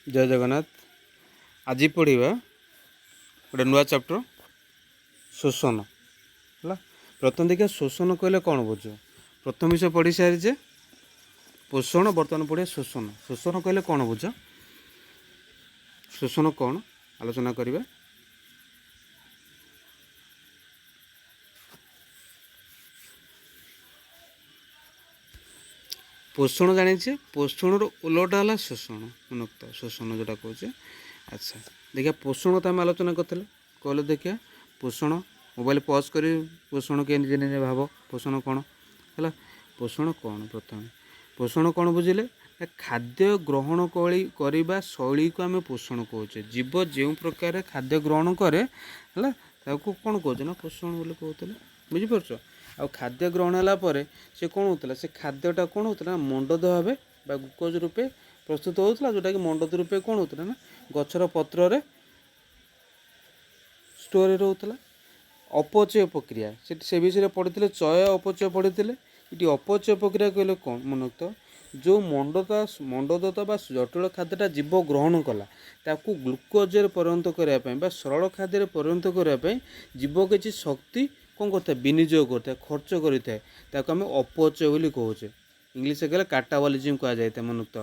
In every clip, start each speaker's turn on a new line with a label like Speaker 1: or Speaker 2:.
Speaker 1: जय जगन्नाथ। आज पढ़ा गोटे नुआ चैप्टर शोषण है। प्रथम देखिए शोषण कहले कौन बुझ। प्रथम विषय पढ़ी सारी पोषण, बर्तमान पढ़िया शोषण। शोषण कहले कौन बुझ, शोषण कौन आलोचना करवा। पोषण जानी, पोषण उलटा है शोषण, मुक्त शोषण जोटा कहे। अच्छा देखिए पोषण तो आम आलोचना करते कहले। देखिए पोषण मोबाइल पज कर पोषण के निजे निजे भाव पोषण कौन है। पोषण कौन प्रथम पोषण कौन बुझे, खाद्य ग्रहण करने शैली को आम पोषण कहे। जीव जो प्रकार खाद्य ग्रहण कै कौन कहे ना पोषण बोले कहते बुझीपार। आ खाद्य ग्रहण है से कौन होता से खाद्यटा कौन होता मंडद भाव ग्लुकोज रूपे प्रस्तुत होता, जोटा कि मंडद रूपे कौन होता ना गचर पत्र स्टोर रोला। अपचय प्रक्रिया से विषय पढ़ी, चय अपचय पढ़ी। ये अपचय प्रक्रिया कहले कौन मनोक्त, जो मंडदता जटिल खाद्यटा जीव ग्रहण कला ताकू ग्लुकोज परिणत करने सरल खाद्य परिणत करने जीव किसी शक्ति कौन करता विनियोग करता खर्च करता आम अपचय बोली कहे। इंग्लीश कहले काटाबलिजिम कह जाए मनुक्त।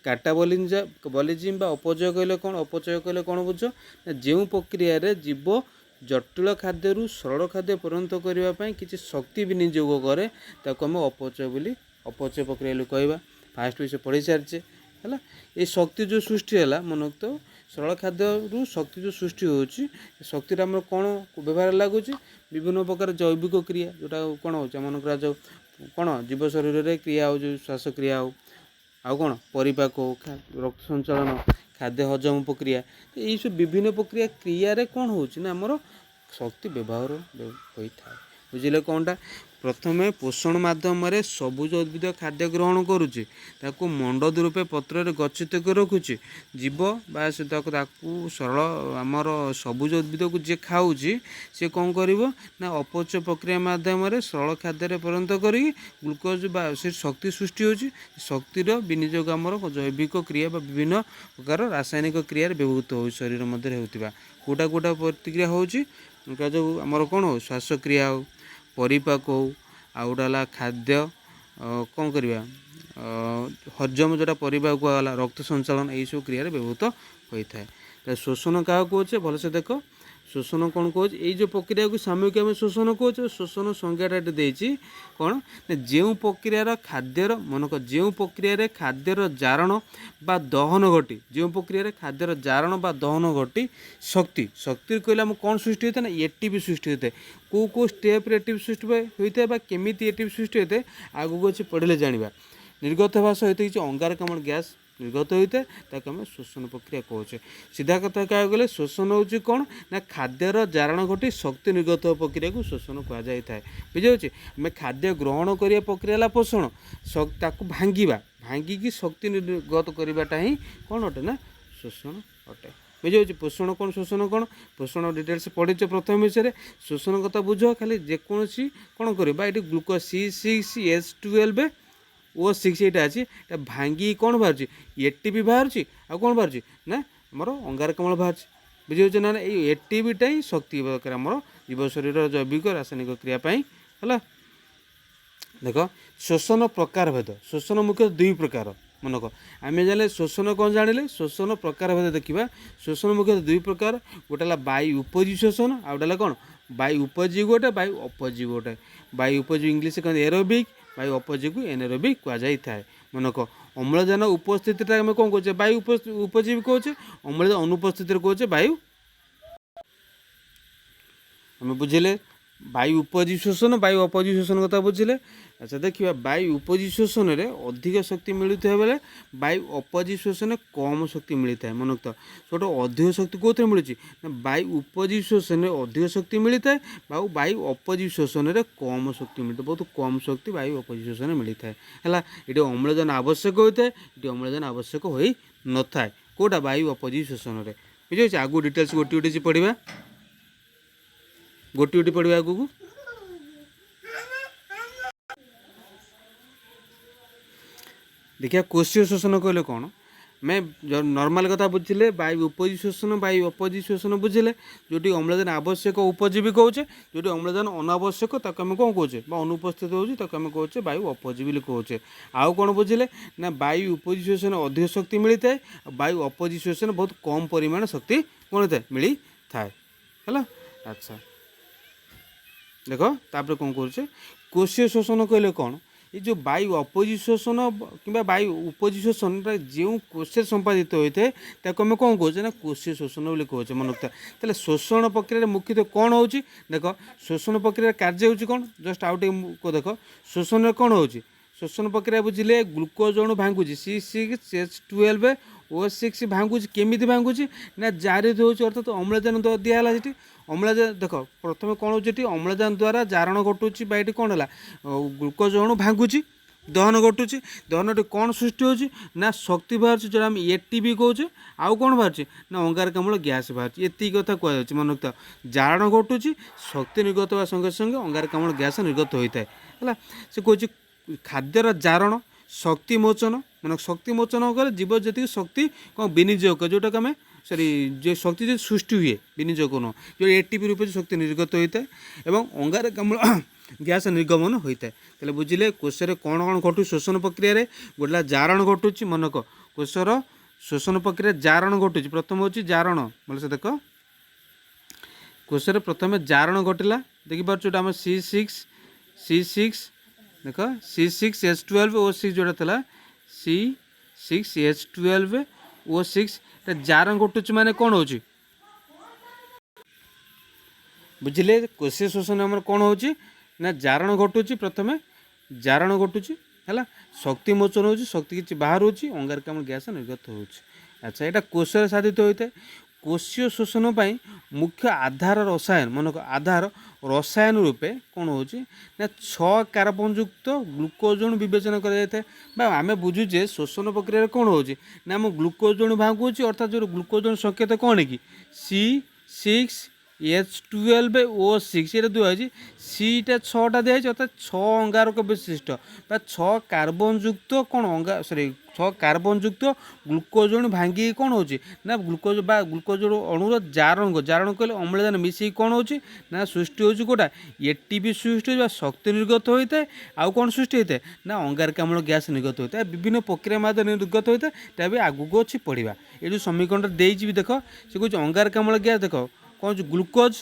Speaker 1: काटाबलिजिम अपचय कहले कौन, अपचय कहले कौन बुझ, जो प्रक्रिया रे जीव जटिल खाद्य सरल खाद्य परिणत करने किसी शक्ति विनियोग कै आम अपचय बोली अपचय प्रक्रिया कहवा। फास्ट विषय पढ़ी सारी है। ये शक्ति जो सृष्टि है मनुक्त सरल खाद्य शक्ति जो सृष्टि होची शक्ति आम कौन व्यवहार लगुच विभिन्न प्रकार जैविक क्रिया जोटा कौन हो मनकर जो कौन जीव शरीर में क्रिया हो, श्वासक्रिया हो आउ कौन परिपाक हो, रक्त संचालन, खाद्य हजम प्रक्रिया, तो यही सब विभिन्न प्रक्रिया क्रिया कौन होना आमर शक्ति व्यवहार होता है। बुझे कौनटा प्रथम पोषण मध्यम सबुज उद्भिद खाद्य ग्रहण करुच्ची मंडद रूपे पत्र गच्छित कर रखुच्छी जीव बा सरल आमर सबुज उद्भिद को जी खाऊँ सी कौन कर अपचय प्रक्रिया मध्यम सरल खाद्य परिणत कर ग्लुकोज बा से शक्ति सृष्टि होची। शक्तिर विनियोग आमर जैविक क्रिया विभिन्न प्रकार रासायनिक क्रिया व्यवहृत हो शरीर मध्य होता कौटा कौटा प्रतिक्रिया होची जो आमर कौन हो श्वासक्रिया हो, परिपाक हो, आउटा खाद्य कौन करवा हजम जोटा परिपाक गला रक्त संचालन यही सब क्रिया व्यवहृत होता है। शोषण क्या कहे भलसे देख। शोषण कौन कहे ये जो प्रक्रिया को सामूहिक आम शोषण कहे। शोषण संज्ञाटा देती कौन जो प्रक्रियार खाद्यर मनक जो प्रक्रिया खाद्यर जारण बा दहन घटी जो प्रक्रिया खाद्यर जारण बा दहन घटी शक्ति शक्ति कहले आम कौन सृष्टि होता है ना एटीपी सृष्टि होता है। कौ स्टेप एटीपी सृष्टि होता है केमी एटीपी सृष्टि होता है आगू अच्छे पढ़ले जाना। निर्गत होगा सहित किसी अंगारकाम्ल गैस निर्गत होता है आम शोषण प्रक्रिया कहे। सीधा कथा कह गले शोषण हूँ कौन ना खाद्यर जारण घटी शक्ति निर्गत प्रक्रिया को शोषण कह जाए। बुझे आम खाद्य ग्रहण करने प्रक्रिया पोषण ताकू भांगा भांगिकी शक्ति निर्गत करवाटा ही कौन अटे ना शोषण अटे। बुझे पोषण कौन शोषण कौन पोषण डिटेल्स पढ़ीच प्रथम विषय शोषण कथा बुझ खाली जेकोसी कौन कर ये ग्लुकोज C6H12 O6 ये अच्छी भांगी कौन बाहर एटीपी बाहर आ कौन बाहर ना आमर अंगारकाम्ल बाहर। बुझे ना ये एटीपीटा ही शक्ति दरकार आमर जीव शरीर जैविक रासायनिक क्रियापाई है। देख शोषण प्रकार भेद शोषण मुख्य दुई प्रकार मनक आम जाने शोषण कौन जाने शोषण प्रकार भेद देखा। शोषण मुख्य दुई प्रकार गोटे वायु उपजी शोषण आ गए कौन वायु उपजी गोटे वायु अपजीव गोटे। वायु उपजीव इंग्लीश कहते एरोबिक वायु अपजीव को एनएरोबिक कह जाए था। मनक अम्लजान उपस्थित आम कौन कहे वायु उपजीवी कहे अम्लजान अनुपस्थित कहे वायु आम बुझे। वायु उपजीव शोषण वायु अपजीव शोषण कथा बुझे। अच्छा देखिए वायु उपजीव शोषण में अधिक शक्ति मिलता है बेले वायु अपजीव शोषण कम शक्ति मिलता है। मनोक्त छोट अधिक शक्ति कौन मिलूँ वायु उपजीव शोषण में अधिक शक्ति मिलता है वायु अपजीव शोषण में कम शक्ति मिलता है बहुत कम शक्ति वायु अपजीव शोषण मिलता है। ये अम्लजान आवश्यक होता है ये अम्लजान आवश्यक हो न था कौटा वायु अपजीव शोषण में। बुझे आगू डिटेल्स गोटी गोटी पढ़ा गोटी गोटी पढ़ा आगू को। देखिए कोशीय शोषण कहले कौन मैं नॉर्मल कथा बुझे वायु उपयोगी शोषण वायु अपयोगी शोषण बुझे जो अम्लजान आवश्यक उपजीवी कौचे जो अम्लजान अनावश्यक ताको आम कौन कौचे अनुपस्थित होमें कौचे वायु अपजीवी कौचे आउ कौन बुझे ना वायु उपयोगी शोषण अधिक शक्ति मिलता है वायु अपयोगी शोषण बहुत कम परिमाण शक्ति कौन होता है मिली थाए है। अच्छा देख तापर कौन करुचे कोशीय शोषण कहले कौन ये जो वायु अपयोगी शोषण कि वायु उपयोगी शोषण जो कोशे संपादित होता है ताको आम कौन कहे ना कोशीय शोषण बोली कहे मन रखता है। शोषण प्रक्रिया मुख्यतः कौन हो देख शोषण प्रक्रिया कार्य हो कौन जस्ट आउट देख शोषण कौन हो शोषण प्रक्रिया बुझिले ग्लुकोज अणु भांगुची C6H12O6 भांगुची केमी भांगुची ना जारित हो अर्थात अम्लजान दिहला से अम्लजान देख प्रथम कौन हो अम्लजान द्वारा जारण घटुची ये कौन है ग्लुकोज अणु भांगुची दहन घटुची दहन कौन सृष्टि होची ना शक्ति बाहर जो आम ATP कहे आउ कौन बाहर ना अंगारकाम्ल गैस बाहर ये कथा कहुच्छे मन रखता जारण घटुची शक्ति निर्गत होगा संगे संगे अंगारकाम्ल गैस निर्गत होता है से कहे खाद्यर जारण शक्ति मोचन मान शक्ति मोचन कले जीव जी शक्ति कौन विनियोग जोटा कि आम सॉरी जो शक्ति जो सृष्टि हुए विनियोग न जो ATP रूप शक्ति निर्गत होता है एवं अंगारकाम्ल गैस निर्गमन होता है। तेल बुझिले कोशर कौन कौन घटू शोषण प्रक्रिया गोटा जारण घटुची मनक कोशर शोषण प्रक्रिया जारण घटुची प्रथम हूँ जारण बोले से देख कोशर प्रथम जारण घटला देखिपार आम C6 देख C6H12O6 जोटा था C6H12O6 जारण घटुची माने कौन हो बुझिले कोशीय शोषण आम कौन हो ना जारण घटुची प्रथम जारण घटुची है शक्ति मोचन हो शक्ति किसी बाहर हो अंगारकाम्ल गैस निर्गत हो। अच्छा यहाँ कोशर साधित होता है कोशीय शोषण पर मुख्य आधार रसायन मन आधार रसायन रूपे कौन हो ना 6 कार्बनयुक्त ग्लुकोज अणु विवेचन कर आम बुझुचे शोषण प्रक्रिया कौन हो ना आम ग्लुकोज अणु भांगुची अर्थात जो ग्लुकोज अणु संकेत कौन कि C6H12O6 ये दुई सीटा 6टा दिखाई अर्थात 6 अंगारक विशिष्ट 6 कार्बनयुक्त कौन अंगार सॉरी 6 कार्बनयुक्त ग्लुकोज अणु भांगी कौन हो ना ग्लुकोज अणुर जारण जारण कहले अम्लजान मिसिक कौन हो ना सृष्टि हो कौटा ATP सृष्टि हो शक्ति निर्गत होता है आउ कौन सृष्टि होता है ना अंगारकाम्ल गैस निर्गत होता है विभिन्न प्रक्रिया माध्यम निर्गत होता है तभी आगू अच्छी पढ़ा ये जो समीकरण देख देख से कह अंगारकाम्ल गैस देख कौन ग्लुकोज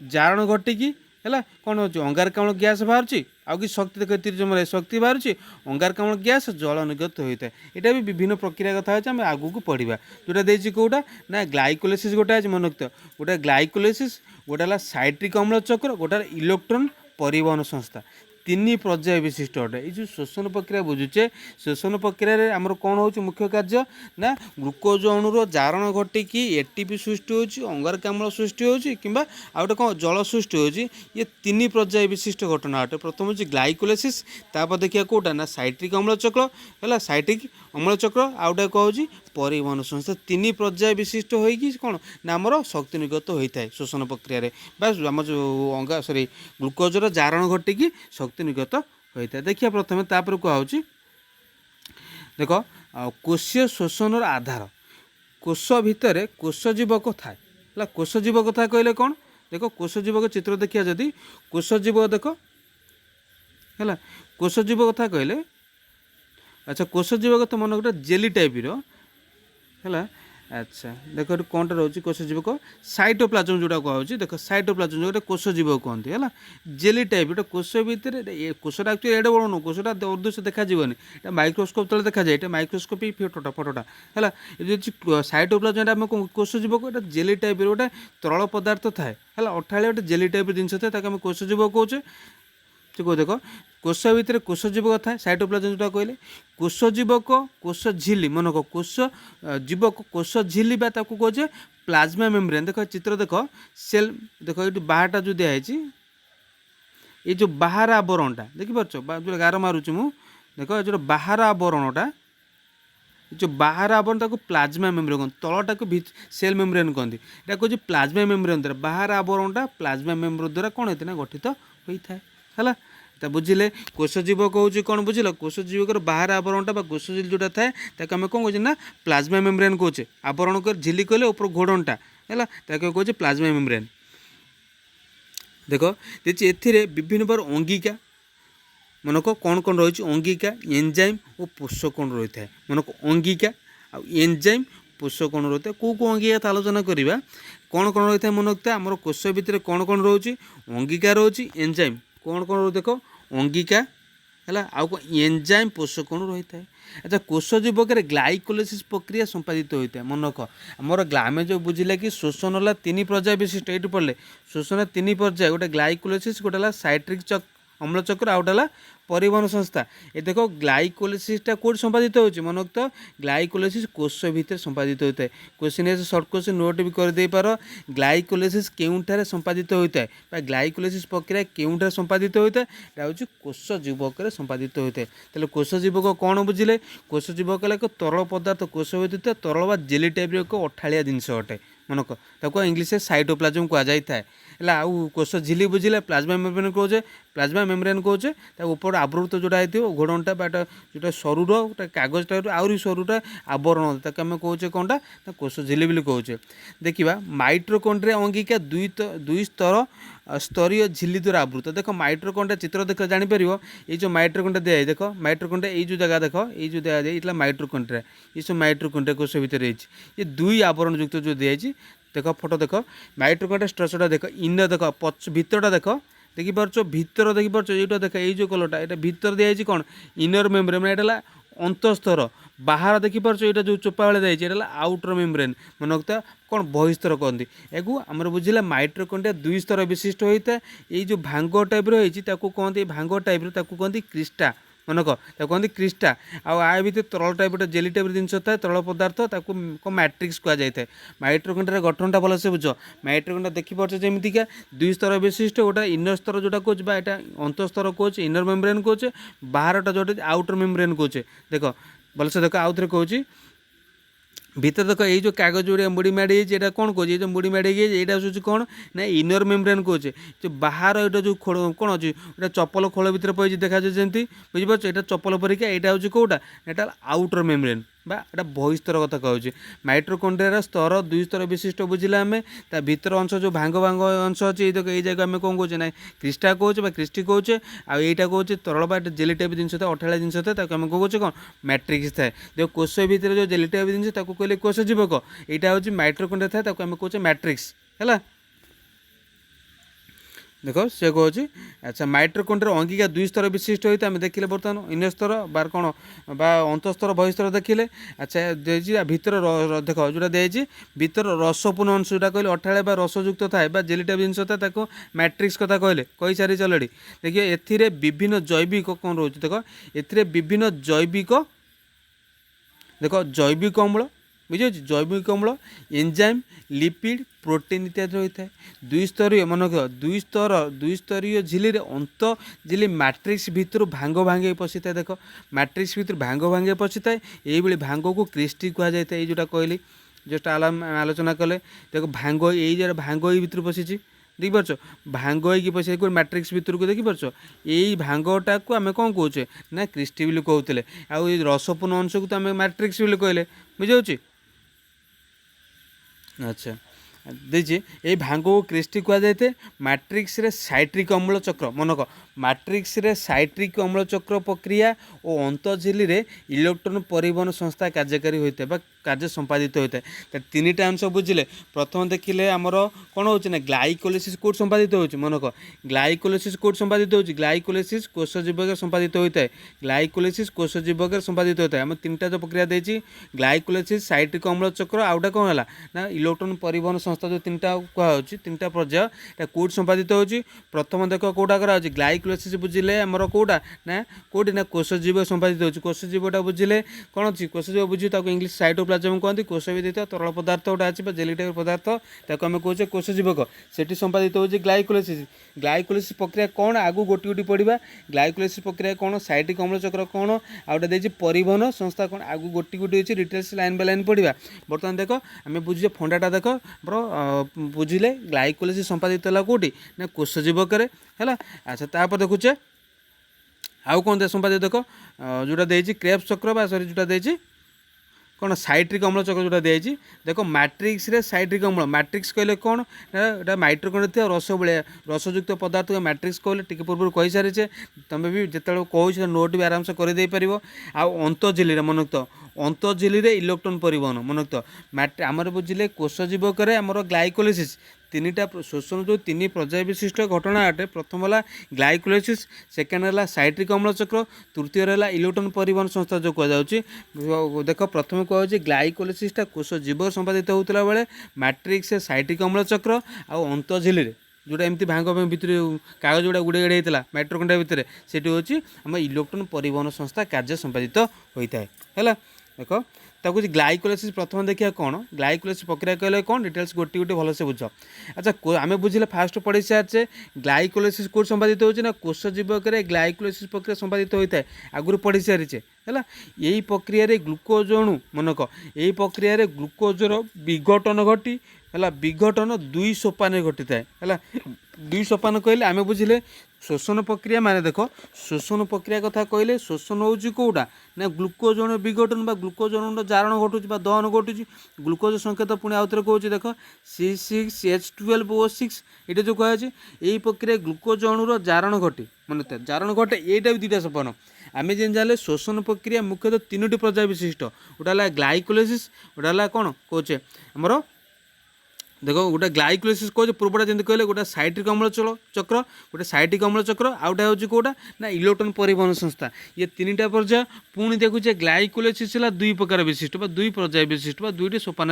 Speaker 1: जारण घटिकी है कौन हो अंगारकाम्ल गैस बाहर आउ कि शक्ति देख तीर्जम शक्ति बाहर अंगारकाम्ल गैस जल निर्गत होता है यहाँ भी विभिन्न प्रक्रिया कथा अच्छे आम आगू पढ़ा जोटा देखिए कौटा ना ग्लाइकोलाइसिस गोटे आज मन रखता गोटे ग्लाइकोलाइसिस गोटे साइट्रिक अम्ल चक्र गोटे इलेक्ट्रॉन परिवहन संस्था 3 पर्याय विशिष्ट अटे ये जो शोषण प्रक्रिया बुझुचे शोषण प्रक्रिया आमर कौन हो मुख्य कार्य ना ग्लुकोज अणुर जारण घटिकी ATP सृष्टि हो अंगारकाम्ल सृष्टि हो कि आ गए कौन जल सृष्टि हो ये 3 पर्याय विशिष्ट घटना अटे प्रथम हूँ ग्लाइकोलाइसिस तापर देखिए कौटा ना साइट्रिक अम्ल चक्र है साइट्रिक अम्ल चक्र आ गए कौन परिवहन संस्था 3 पर्याय विशिष्ट होगी कौन ना आमर शक्ति निर्गत होता है शोषण प्रक्रिया बस आम जो अंगा सॉरी ग्लुकोजर जारण घटिकी शक्ति निर्गत होता है। देखिए प्रथम तापर कहुच्छी देख कोशीय शोषण आधार कोश भितर कोश जीवक थाए कोश जीवक था कहले कौन देख कोश जीवक चित्र देखिए जदि कोश जीवक देख है कोश जीवक था कहले अच्छा कोश जीवक तो मन गोटे जेली टाइप है अच्छा देख कौनटा रोचे कोश जीवक साइटोप्लाज्म जोटा कहे देख साइटोप्लाज्म जो कोश जीवक कहते हैं जेली टाइप गोटे कोश भितर कोशटा एक्चुअली एडे बड़ नु कोशटा उद्देश्य देखा जीवन ये माइक्रोस्कोप तले देखा जाए माइक्रोस्कोप फोटोटा है साइटोप्लाज्म आम कोश जीवक ये जेली टाइप गोटे तरल पदार्थ थाए है अठाड़िया गोटे जेली टाइप जिनस थाए आम कोश जीवक कहे कह देख कोश भितर कोश जीवक था साइटोप्लाज्म जोटा कहले कोश जीवक कोश झिली मन को कोश जीवक कोश झिली कहे प्लाज्मा मेम्ब्रेन देख चित्र देख सेल देख ये बाहरटा जो दिखाई ये जो बाहर आवरणटा देखिपार जो गार मारुची मु देख जो बाहर आवरणटा जो बाहर आवरण ताको प्लाज्मा मेम्ब्रेन कहते तलटा को सेल मेम्ब्रेन कहते यहाँ कहे प्लाज्मा मेम्ब्रेन द्वारा बाहर आवरणटा प्लाज्मा मेम्ब्रेन द्वारा कौन होता है गठित होता है है ता बुझिले कोष जीवक होउची कोन बुझिलो कोष जीवकर बाहर आवरणटा बा कोष झिल्ली जोटा थाए ताके आमे कोन कहूचे ना प्लाज्मा मेम्ब्रेन कहूचे आवरण कर झिल्ली कहले ऊपर घोड़नटा हैला ताके कहूचे प्लाज्मा मेम्ब्रेन। देखो देखिए एथिरे विभिन्न प्रकार अंगिका मनक कौन कौन रही अंगिका एंजाइम और पोषक कौन रही है मनक अंगिका आ एंजाइम पोषक कौन रही है कौ कौ अंगिका आलोचना करवा कौन कौन रही है मनकता आम कोष भितर कौन कौन रोचे अंगिका रोचे एंजाइम कौन कौन रो देख अंगिका है आउ एंजाइम पोषक कौन रही है। अच्छा कोष जीवक ग्लाइकोलिसिस प्रक्रिया संपादित होता है मन रख आमर आम जो बुझिले कि शोषण है 3 पर्याय विशिष्ट ये पढ़ले शोषण 3 पर्याय गोटे ग्लाइकोलिसिस गोटे साइट्रिक अम्ल चक्र आउट है परिवहन संस्था ये देखो ग्लाइकोलिसिसटा कौट संपादित होची मनक तो ग्लाइकोलिसिस कोष भितर संपादित होता है क्वेश्चन सर्ट क्वेश्चन नोट भी कर दे पार ग्लाइकोलिसिस केउंठारे संपादित होता है ग्लाइकोलिसिस प्रक्रिया केउंठारे संपादित होता है एटा होची कोष जीवक संपादित होता है ताले कोष जीवक कौन बुझिले कोष जीवक एक तरल पदार्थ कोष भितर तरल बा जेली टाइप एक अठाଳିଆ जिनस अटे मनक ताको इंग्लिश साइटोप्लाज्म कह जाए है आउ कोष झिल्ली बुझिले प्लाज्मा मेम्ब्रेन कहे प्लाज्मा मेम्ब्रेन कहे ऊपर आवृत जोटा हो घोड़नटा बाटा जोटा सरुर गोटे कागज टाइप आहरी सरुटा आवरण ताके आम कहे कौनटा कोष झिल्ली भी कहे। देखा माइट्रोकॉन्ड्रिया अंगिका दुई स्तरीय झिल्ली द्वारा आवृत देख माइट्रोकॉन्ड्रिया चित्र देख जापर ये जो माइट्रोकॉन्ड्रिया दिए देख माइट्रोकॉन्ड्रिया ये जो जगह देख ये जो दिया माइट्रोकॉन्ड्रिया ये सब माइट्रोकॉन्ड्रिया कोष भितर ये 2 आवरण युक्त जो दिखाई देख फोटो देख माइट्रोकॉन्ड्रिया स्ट्रक्चरटा देख इनर देख पछ भितरटा देख देखिपार भितर देखिपार ये देख ये कलरटा ये भितर दिखाई कौन इनर मेम्ब्रेन एटा अंतस्तर बाहर देखिपार ये जो चोपा बेले दिखाई आउटर मेम्ब्रेन मनकता कौन बहिस्तर कहती एगु आमर बुझिला माइट्रोकॉन्ड्रिया 2 स्तर विशिष्ट होता है ये जो भांग टाइप रही कहते भांग टाइप कहते क्रिस्टा मनक कहते क्रिस्टा आ भितर तरल टाइप गोटे जेली टाइप जिनस था तरल पदार्थ मैट्रिक्स कह जाए माइट्रोकॉन्ड्रिया गठनटा भलसे बुझ माइट्रोकॉन्ड्रिया देखिपार जमीका 2 स्तर विशिष्ट गोटे इनर स्तर जोटा कहे यहाँ अंतस्तर कहे इनर मेम्ब्रेन कहे बाहरटा जोटे आउटर मेम्ब्रेन कहे देख भलसे देख आउ थे कहूँ भीतर देख ये जो कागज जोड़िया मुड़ी माड़ी ये कौन कहे जो मुड़ी माड़ी ये हूँ कौन ना इनर मेम्ब्रेन कहे जो बाहर ये जो खोल कौन अच्छी गोटे चपल खोल भर पड़ी देखा जमी बुझीपार यहाँ चपल परीक्षा यहाँ हूँ कौटा यहाँ आउटर मेम्ब्रेन बा बहिस्तर कथा कहूँ माइट्रोकॉन्ड्रिया स्तर 2 स्तर विशिष्ट बुझिला आम ता भीतर अंश जो भांग भांग अंश अच्छे ये जगह आम कौन कहे ना क्रिस्टा कहे क्रिस्टी कहे आईटा कहे तरल बा जेली टाइप जिनस था अठाଳିଆ जिनस था आम कहे कौन मैट्रिक्स थाए जो कोष भितर जो जेली टाइप जिनस कहले कोष जीवक यहाँ हूँ माइट्रोकॉन्ड्रिया थाए आम कहे मैट्रिक्स है देखो से कहे अच्छा माइट्रोकॉन्ड्रिया अंगिका 2 स्तर विशिष्ट होता है आम देखिले बर्तमान इन स्तर बार कौन बा अंतस्तर बहिस्तर देखिले अच्छा भीतर देख जोटा दिखाई भीतर रसपूर्ण अंश जोटा कहले अठाଳିଆ बा रसयुक्त थाए जेली टाइप जिनस था मैट्रिक्स कथा कहले कही सारी अलरेडी देखिए एथिरे विभिन्न जैविक कौन रोचे देख एथिरे विभिन्न जैविक देख जैविक अम्ल बुझे जैविक अम्ल एंजाइम लिपिड प्रोटीन इत्यादि रही है 2 स्तरीय मनक 2 स्तरीय झिल्ली अंत झिल्ली मैट्रिक्स भितर भांग भांगे पशि था देख मैट्रिक्स भितर भांग भांगे पशि थाए ये भांग को क्रिस्टी कह जाए जोटा कहली जस्ट आलोचना कले देख भांग ये भांग भितर पशिची देखिपार भांग होगी पशि मैट्रिक्स भितर को देखिपार यही भांगटा को आम कौन कहे ना क्रिस्टी भी कहते आउ रसपूर्ण अंश को तो आम मैट्रिक्स भी कहले बुझे। अच्छा देखिए ये भांग को क्रिस्टी कह जाए मैट्रिक्स रे साइट्रिक अम्ल चक्र मनक मैट्रिक्स रे साइट्रिक अम्ल चक्र प्रक्रिया और अंत झिल्ली रे इलेक्ट्रॉन परिवहन संस्था कार्यकारी होता है कार्य संपादित होता है 3टा अंश बुझिले प्रथम देखिले आमर कौन हो ग्लाइकोलिसिस कोड संपादित हो मनक ग्लाइकोलिसिस कोड संपादित हो ग्लाइकोलिसिस कोष जीवक संपादित होता है ग्लाइकोलिसिस कोष जीवक संपादित होता है आम 3टा जो प्रक्रिया देती ग्लाइकोलिसिस साइट्रिक अम्ल चक्र आउटा कौन है ना इलेक्ट्रॉन परिवहन संस्था जो 3टा कहुच्छी 3टा पर्याय कोड संपादित हो प्रथम देख कौटा करा ग्लाइकोलिसिस बुझिले आमर कौटा ना कौटी ना कोष जीवक संपादित हो कोष जीवटा बुझिले कौन अच्छी कोष जीव बुझी इंग्लिश साइटोप्लाज्म कहते कोष भितर तरल पदार्थ गोटे अच्छे जेली टाइप पदार्थ ताको आम कहे कोष जीवक से संपादित हो ग्लाइकोलिसिस ग्लाइकोलिसिस प्रक्रिया कौन आगु गोटी गोटी पढ़ा ग्लाइकोलिसिस प्रक्रिया कौन साइट्रिक अम्ल चक्र कौन आउटे परिवहन संस्था कौन आगु गोटी गोटी अच्छी डिटेल्स लाइन बाय लाइन पढ़ा बर्तमान देख आम बुझे फंडाटा देख बुझिले ग्लाइकोलिसिस संपादित है कौटी ना कोष जीवक है अच्छा तापर देखुचे आउ कौन दे संपादित देख जोटा देछि क्रेब्स चक्र बा सॉरी जोटा देछि कौन साइट्रिक अम्ल चक्र जोटा दिखाई देख मैट्रिक्स रे साइट्रिक अम्ल मैट्रिक्स कहले कौन एटा माइट्रोकॉन्ड्रिया रस भाया रसयुक्त पदार्थ मैट्रिक्स कहले टी पूर्व कही सारी तुम भी जिते कह नोट भी आराम से करदे पार आउ अंतझिली मन तो अंतझिली इलेक्ट्रॉन परिवहन मन तो आमर बुझे कोष जीवक आमर ग्लाइकोलिसिस तीनटा शोषण जो तीन पर्याय विशिष्ट घटना अटे प्रथम है ग्लाइकोलिसिस सेकेंड है साइट्रिक अम्ल चक्र तृतीय है इलेक्ट्रॉन परिवहन संस्था जो कहुच्छी देख प्रथम कहे ग्लाइकोलिसिसटा कोष जीव संपादित होता बेले मैट्रिक्स साइट्रिक अम्ल चक्र आउ अंतझिली जोटा एमती भांग भितर कागज गुड़ा गुड़े गुड़े होता माइट्रोकॉन्ड्रिया भितर सेठी होची आम इलेक्ट्रॉन परिवहन संस्था कार्य संपादित होता है देख ताकू ग्लाइकोलिसिस प्रथम देखिए कौन ग्लाइकोलिसिस प्रक्रिया कहले कौन डिटेल्स गोटे गोटे भलसे बुझ अच्छा आम बुझे फास्ट पढ़ी सारे ग्लाइकोलिसिस कौट संपादित होना कोष जीवक ग्लाइकोलिसिस प्रक्रिया संपादित होता है आगुरी पढ़ी सारीचे है यही प्रक्रिया ग्लुकोज अणु मनक यही प्रक्रिया ग्लुकोजर विघटन घटी है विघटन दुई सोपान घटी थाए है दुई सोपान कहले आम बुझे शोषण प्रक्रिया माने देख शोषण प्रक्रिया कथा कहले शोषण होची कोटा ना ग्लुकोज अणु विघटन बा ग्लुकोज अणु जारण घटुची बा दहन घटुची ग्लुकोज संकेत पुणी आउथरे कहूँ देख C6H12O6 ये जो कहे यही प्रक्रिया ग्लुकोज अणुर जारण घटे मन जारण घटे यहीटा भी दुईटा सोपान आम जेन जाने शोषण प्रक्रिया मुख्यतः तीनोटी पर्याय विशिष्ट गोटा है ग्लाइकोलिसिस गोटा है कौन कहे आमर देख गोटे ग्लाइकोलिसिस कहे पूर्वटा जमी कहले गोटे साइट्रिक अम्ल चक्र गोटे साइट्रिक अम्ल चक्र आउटा हूँ कौटा ना इलेक्ट्रॉन परिवहन संस्था ये तीनटा पर्याय पुणी देखुचे ग्लाइकोलिसिस है दुई प्रकार विशिष्ट दुई पर्याय विशिष्ट दुईटी सोपान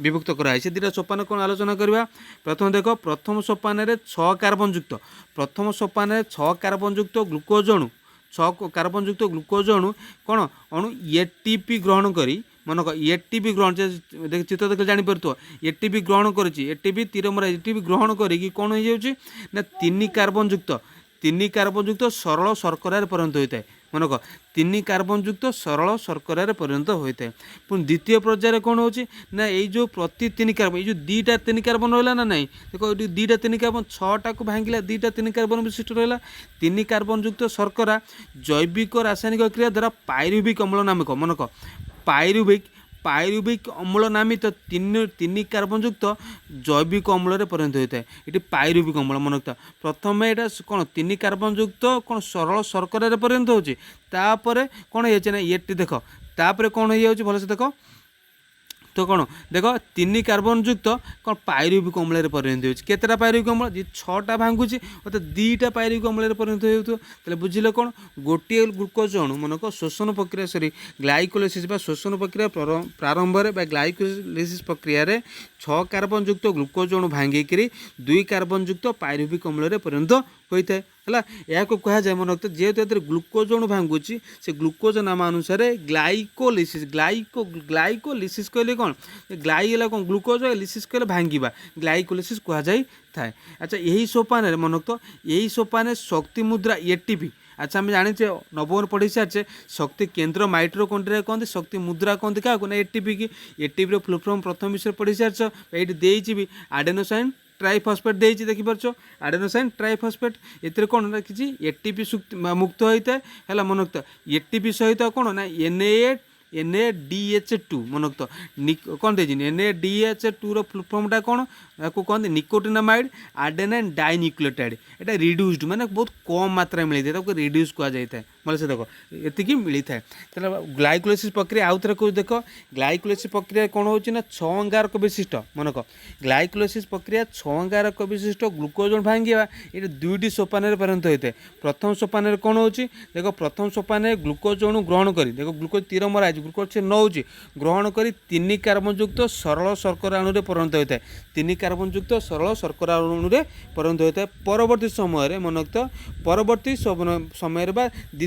Speaker 1: विभक्त कराई से दुईटा सोपान कौन आलोचना करवा प्रथम देख प्रथम सोपान 6 कार्बन युक्त प्रथम सोपान 6 कार्बन युक्त ग्लुकोज अणु 6 कार्बन युक्त ग्लुकोज अणु कौन अणु एटीपी ग्रहण करी मन को एटीपी ग्रहण चित्र देख जापर एटीपी ग्रहण करी तीरमरा एटीपी ग्रहण करी कौन हो ना 3 कार्बन युक्त सरल शर्करा परिणत होता है मन को 3 कार्बन युक्त सरल शर्करा परिणत होता है पुणी द्वितीय पर्यायर कौन हो ना ये जो प्रति 3 कार्बन ये जो 2टा 3 कार्बन रहा ना नहीं देखो ये 2टा 3 कार्बन 6टा को भांगिला 2टा 3 कार्बन विशिष्ट रहा 3 कार्बन युक्त शर्करा जैविक रासायनिक क्रिया द्वारा पायरुविक अम्ल नामक मन को पायरुविक अम्ल नामित 3 कार्बन युक्त जैविक अम्ल परिणत होता है ये पायरुविक अम्ल मन प्रथम यहाँ कौन 3 कार्बन युक्त कौन सरल शर्करा परिणत होपर कौन हो ना ये देख तापर कौन हो भलसे देख तो कौन देख 3 कार्बन युक्त कौन पायरुविक अम्ल परिणत होता पायरुविक अम्ल जी 6टा भांगुची अर्थात 2टा पायरुविक अम्ल परिणत हो बुझे कौन गोटे ग्लुकोज अणु मनक शोषण प्रक्रिया सरी ग्लाइकोलिसिस शोषण प्रक्रिया प्रारंभ में ग्लाइकोलिसिस प्रक्रिया 6 कार्बन युक्त ग्लुकोज अणु भांगिक 2 कार्बन युक्त पायरुविक अम्ल परिणत होता है या कहुए मन रखते जेहेतु ये ग्लुकोज अणु भांगुची से ग्लुकोज नाम अनुसार ग्लाइकोलिसिस ग्लाइकोलिसिस कहले कौन ग्लाई कौन ग्लुकोज लिसिस कहले भांगा ग्लाइकोलिसिस कहुए थाए अच्छा यही सोपान मन रखते यही सोपान शक्ति मुद्रा एटीपी अच्छा आम जाने नवम पढ़ी सारे शक्ति केन्द्र माइट्रोकॉन्ड्रिया कहते शक्ति मुद्रा कहते क्या ना एटीपी की एटीपी फुल फॉर्म प्रथम विषय पढ़ी सार ये देती भी आडेनोसाइन ट्राइफस्फेट देती देखिपार आडेनोसाइन ट्राइफस्फेट ये कौन ना कि एटीपी मुक्त होता है मन रखता एटीपी सहित कौन ना NADH2 मन रखता कौन दे NADH2 फुल फॉर्मटा कौन आपको कहते निकोटिनामाइड आडेनाइन डाइन्यूक्लियोटाइड एटा रिड्यूस्ड माने बहुत कम मात्रा मिलता है रिड्यूस कहा जाता है मतलब से देख ये मिलता है तेल ग्लाइकोलिसिस प्रक्रिया आउ थे कुछ देख ग्लाइकोलिसिस प्रक्रिया कौन हो 6 अंगारक विशिष्ट मन को ग्लाइकोलिसिस प्रक्रिया 6 अंगारक विशिष्ट ग्लुकोज भांगा ये 2टी सोपान परिणत होता है प्रथम सोपान कौन हो देख प्रथम सोपान ग्लुकोज अणु ग्रहण कर देख ग्लुकोज तीर मरा ग्लुकोज से नौ ग्रहण कर 3 कार्बन युक्त सरल शर्करा अणु परिणत होता है 3 कार्बन युक्त सरल शर्करा अणु परिणत होता है परवर्ती समय मन रखता परवर्ती समय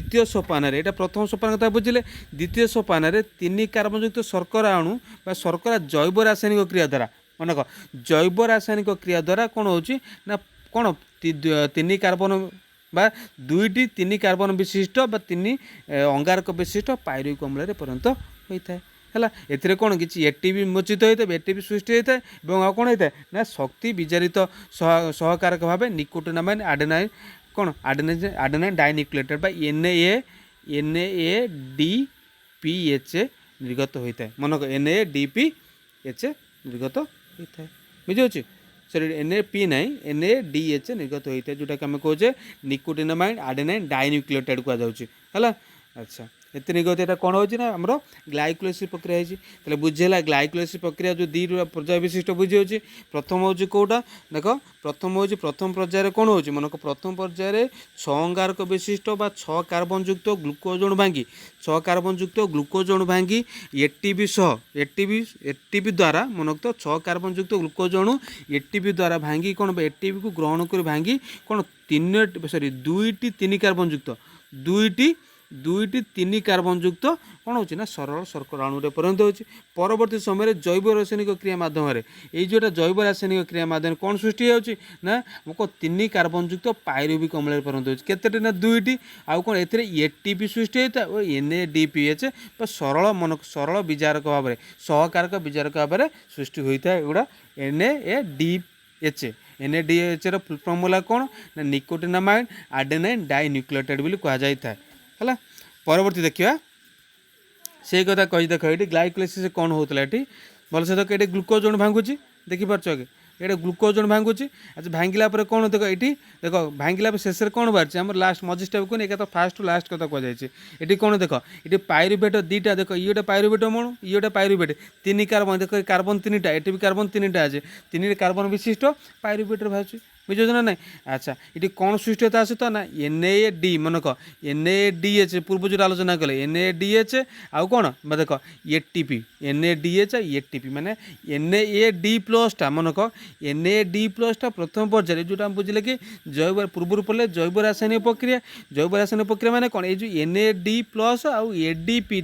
Speaker 1: द्वितीय सोपान यहाँ प्रथम सोपान कथा बुझे द्वितीय सोपान 3 कार्बन युक्त शर्करा अणु शर्करा जैव रासायनिक क्रिया द्वारा मन को जैव रासायनिक क्रिया द्वारा कौन हो कौन 3 कार्बन बा 2टी 3 कार्बन विशिष्ट बा 3 अंगारक विशिष्ट पायरुविक अम्ल परिणत होता है है कौन कि एटीपी मोचित होता है एटीपी सृष्टि होता है और कौन होता है ना शक्ति विजारित सहकारक भाव निकोटिनामाइन आडेनाइन कौन आडेनाइन डाइन्यूक्लियोटाइड बा NADPH निर्गत होता है। मन को NADPH निर्गत होता है बुझे सॉरी NAP नहीं NADH निर्गत होता है जोटा कि आम कहे निकोटिनामाइड आडेनाइन डाइन्यूक्लियोटाइड कहुला। अच्छा ये निर्गत यहाँ कौन हो आमर ग्लाइकोलाइसिस प्रक्रिया है बुझेगा ग्लाइकोलाइसिस प्रक्रिया जो दी पर्याय विशिष्ट बुझी हो प्रथम हूँ कौटा देख प्रथम हूँ प्रथम पर्यायर कौन हो मन को प्रथम पर्यायर 6 अंगारक विशिष्ट बा 6 कार्बन युक्त ग्लुकोज अणु भांगी 6 कार्बन युक्त ग्लुकोज अणु भांगी एटीपी सह एटीपी द्वारा मन तो 6 कार्बन युक्त ग्लुकोज अणु एटीपी द्वारा भांगी कौन एटीपी को ग्रहण कर भांगी कौन 2टी 3 कार्बन युक्त दुईटी 3 कार्बन युक्त कौन हो ना सरल शर्करा अणुरे परिणत होची। परवर्ती समय जैव रासायनिक क्रिया माध्यम ये जोटा जैव रासायनिक क्रिया माध्यम कौन सृष्टि होची ना हमको 3 कार्बन युक्त पायरुविक अम्ल परिणत होची केतेटी ना 2टी आउ कौन एथिरे एटीपी सृष्टि होता है और NADPH सरल मन सरल विजारक भाव में सहकारक विजारक भाव में सृष्टि होता है एगुड़ा NADH फुल फॉर्म होला कौन ना निकोटिनामाइड आडेनाइन डाइन्यूक्लियोटाइड बोली कहा जाता है है। परवर्ती देखिए से कथा कही देख ये ग्लाइकोलाइसिस कौन होता है ये भल से देख ये ग्लुकोज अणु भांगुची देखिपार आगे ये ग्लुकोज अणु भांगुची। अच्छा भांगिला कौन देख ये देख भांगिला शेष में कौन बाहर आम लास्ट मझी स्टेप को एक फास्ट टू लास्ट कथा कहुई ये कौन देख ये पायरुवेट 2टा देख ये पायरुवेट अणु ये पायरुवेट 3 कार्बन देख कार्बन 3टा ये भी कार्बन 3टा अच्छे 3 कार्बन विशिष्ट पायरुवेट बाहर बुझे ना ना। अच्छा ये कौन सृष्टि होता सहित ना NAD मन कह NADH पूर्व जो आलोचना कले NADH आउ कौन देख ATP NADH ATP माने NAD+ मन कह NAD+ प्रथम पर्यायर जोटा बुझे कि जैव पूर्व पढ़े जैव रासायनिक प्रक्रिया माने कौन ये NAD+ आउ ADP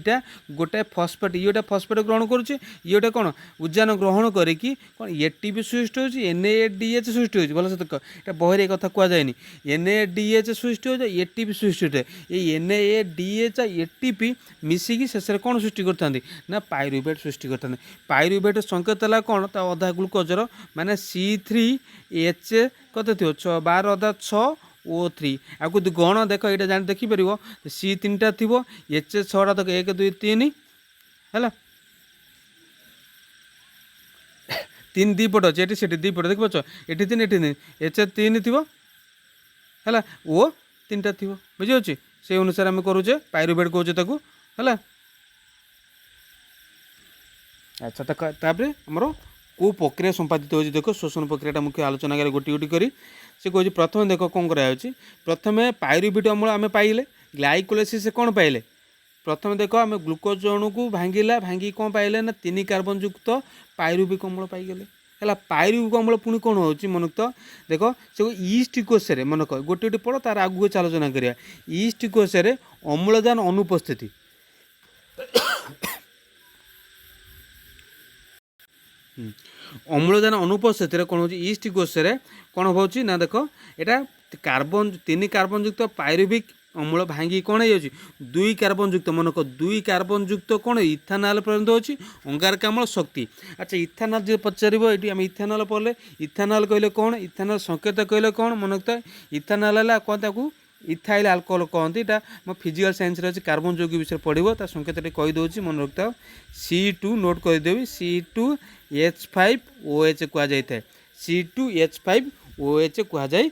Speaker 1: गोटे फस्फेट ये फस्फेट ग्रहण करुचे कौन उद्यान ग्रहण करी कौन ATP सृष्टि हो NADH सृष्टि हो भल से এটা বহিরে কথা কুয়া যায়নি NADH সৃষ্টি হয়ে ATP সৃষ্টি হয়ে এই NADH ATP মিশিকি শেষে কোণ সৃষ্টি করতে না পাইরুভেট সৃষ্টি করতে পাইরুভেট সংকেত হল কোণ তা অধা গ্লুকোজর মানে C3H কত থিব 12 অধা 6 O3 आपको गण देख ये जान देखिपर C 3टा थी H 6टा देख 1 2 3 है 3 दीपट अच्छे ये से दीपट देख पाच ये 3 ये H 3 थी है O 3टा थी बुझे से अनुसार आम करुचे पायरुवेट कहे है। अच्छा तापर आमर को प्रक्रिया संपादित हो देख शोषण प्रक्रिया मुख्य आलोचना कर गोटी गोटी करी से कहे प्रथम देख कौन कराई प्रथम पायरुवेट अम्ल आम पाइले ग्लाइकोलाइसिस कौन पाइले प्रथम देख आम ग्लुकोज अणु को भांगिला भांगी कौन पाइले ना 3 कार्बन युक्त पायरुविक अम्ल पाइगले है। पायरुविक अम्ल पुणी कौन हो मन तो देख से ईस्ट कोशे मन कह गोटे गोटे पढ़ तार आगू आलोचना करिया ईस्ट कोशे अम्लजान अनुपस्थिति अम्लजान अनुपस्थित कौन हो ईस्ट कोशे कौन हो ना देख यहाँ कार्बन 3 कार्बन युक्त पायरुविक अम्ल भांगी कौन हो 2 कार्बन युक्त मन को 2 कार्बन युक्त कौन इथानल पर्यंत होची अंगारकाम्ल शक्ति। अच्छा इथानल जो पचार ये आम इथानल पढ़ले इथानल कहले कौन इथानल संकेत कहले कौन मन तो इथानल है कौन ताकू इथाइल आल्कोहल कहते यहाँ मो फिजिकल साइंस अच्छे कार्बन यौगिक विषय पढ़ो ता संकेत कहीदे मन रखता C2 नोट करदेवी C2H5OH कहुए C2H5OH कहुए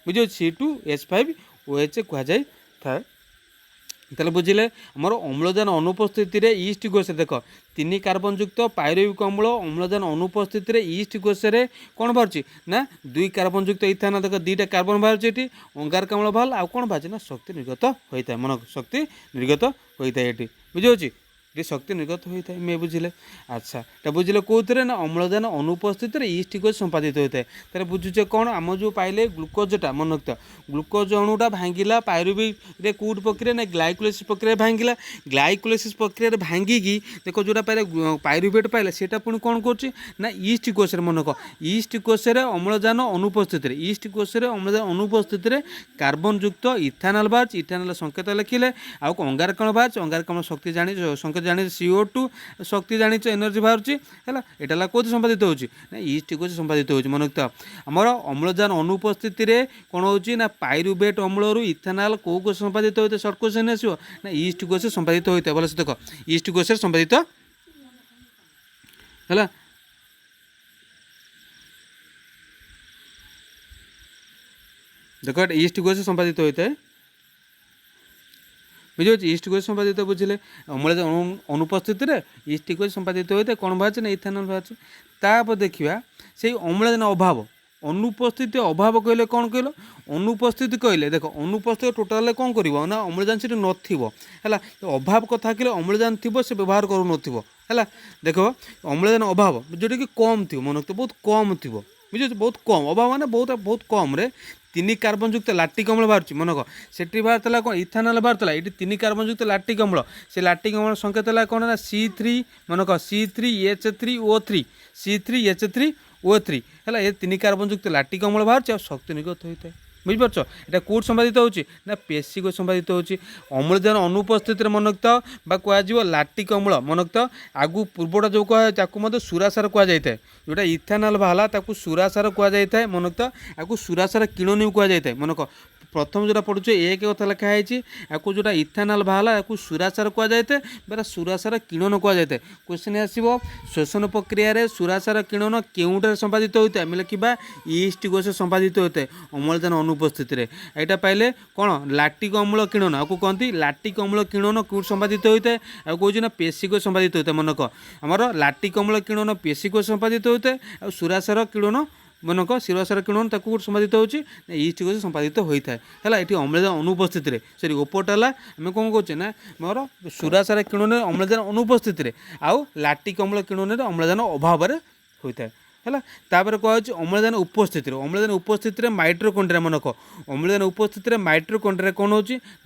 Speaker 1: बुझे C2H5OH कहुए ताले बुझिले आमर अम्लजान अनुपस्थित ईस्ट कोशे देख 3 कार्बन युक्त पायरुविक अम्ल अम्लजान अनुपस्थित ईस्ट कोशे कौन बाहर ना 2 कार्बन युक्त इथानल देख 2टा कार्बन बाहर ये अंगारकाम्ल बाहर आउ कौन बाहर ना शक्ति निर्गत होता है मन शक्ति निर्गत होता है ये बुझे ये शक्ति निर्गत होता है मैं बुझिले। अच्छा तो बुझिले कौन ना अम्लजान अनुपस्थित ईस्ट कोश संपादित होता है तेरे बुझुचे कौन आम जो पाइले ग्लुकोजटा मन रखता ग्लुकोज अणुटा भांगिला पायरुविक कौट प्रक्रिया ना ग्लाइकोलाइसिस प्रक्रिया भांगिला ग्लाइकोलाइसिस प्रक्रिया भांगिकी देख जोटा पाइले पायरुवेट पाइले सेटा पुणी कौन कर ईस्ट कोश मन कह ईस्ट कोशे अम्लजान अनुपस्थित ईस्ट कोशे अम्लजान अनुपस्थित कार्बन युक्त इथानल बाहर इथानल संकेत लिखिले आउ अंगारकाम्ल बाहर अंगारकाम्ल शक्ति जानी संकेत जानी CO2 शक्ति जानी एनर्जी बाहर है यहाँ कौन संपादित होना ईस्ट कोश संपादित हो मन रखता आमर अम्लजान अनुपस्थित कौन हो पाइरुवेट अम्ल इथेनॉल कौ कोश संपादित होता है सर्ट क्वेश्चन आसो ना ईस्ट कोश संपादित होता है भलसे देख ईस्ट कोश संपादित है देख ईस्ट कोश संपादित होता है बुझे ईस्ट कोश संपादित बुझे अम्लजान अनुपस्थित ईस्ट कोश संपादित होता है कौन बाहर ना इथेनॉल बाहर तापर देखा से अम्लजान अभाव अनुपस्थित अभाव कहले कौन कहल अनुपस्थित कहले देख अनुपस्थित टोटाल कौन कर ना अम्लजान से है अभाव कथा कहले अम्लजान थी से व्यवहार करूँ है देख अम्लजान अभाव जोटा कि कम थी मन रखते बहुत कम थी बुझे बहुत कम अभाव माने बहुत बहुत कम रे 3 कार्बन युक्त लाक्टिक अम्ल बाहर मन कह से बाहर कौन इथेनॉल बाहर ये 3 कार्बन युक्त लाक्टिक अम्ल से लाक्टिक अम्ल संकेत कौन ना C3 मन कह C3H3O3 C3H3O3 है ये 3 कार्बन युक्त लाक्टिक अम्ल बाहर शक्ति निर्गत होता है बुझिपार यहाँ कौट संपादित होना पेशी को संपादित होम्लजान अनुपस्थित मन रखता कह लाक्टिक अम्ल मन रखता आगु पूर्वटा जो कह सुरासार कहुए जोटा इथेनॉल बाहर सुरासार कहुए मन रखता आपको सुरासार किणनी कहुए मन कह प्रथम जोटा पढ़ुचे एक कथा लिखाई आपको जोटा इथेनॉल बाहर आपको सुरासार कहुए सुरासार किणन कहुए क्वेश्चन आसो शोषण प्रक्रिय सुरासार किणन केउटार संपादित होता है लिखा ईस्ट कोश संपादित होता है अम्लजान अनुपस्थित यहाँ पाइले कौन लाक्टिक अम्ल किणन आपको कहती लाक्टिक अम्ल किणन कौट संपादित होता है आ कौन पेशी को संपादित होता है मन कह आमर लाक्टिक अम्ल किणन पेशी को संपादित होता है और सुरासार किणन मन कह सुरासार किणन संपादित हो ईस्ट कोश संपादित होता है ये अम्लजान अनुपस्थित सरी ओपरटा आम कौन कहे ना मोर सुरासार किणन अम्लजान अनुपस्थित आउ लाक्टिक अम्ल किणन अम्लजान अभाव होता है तापर कह अम्लजान उपस्थित माइट्रोकॉन्ड्रिया मन कह अम्लजान उपस्थित माइट्रोकॉन्ड्रिया कौन हो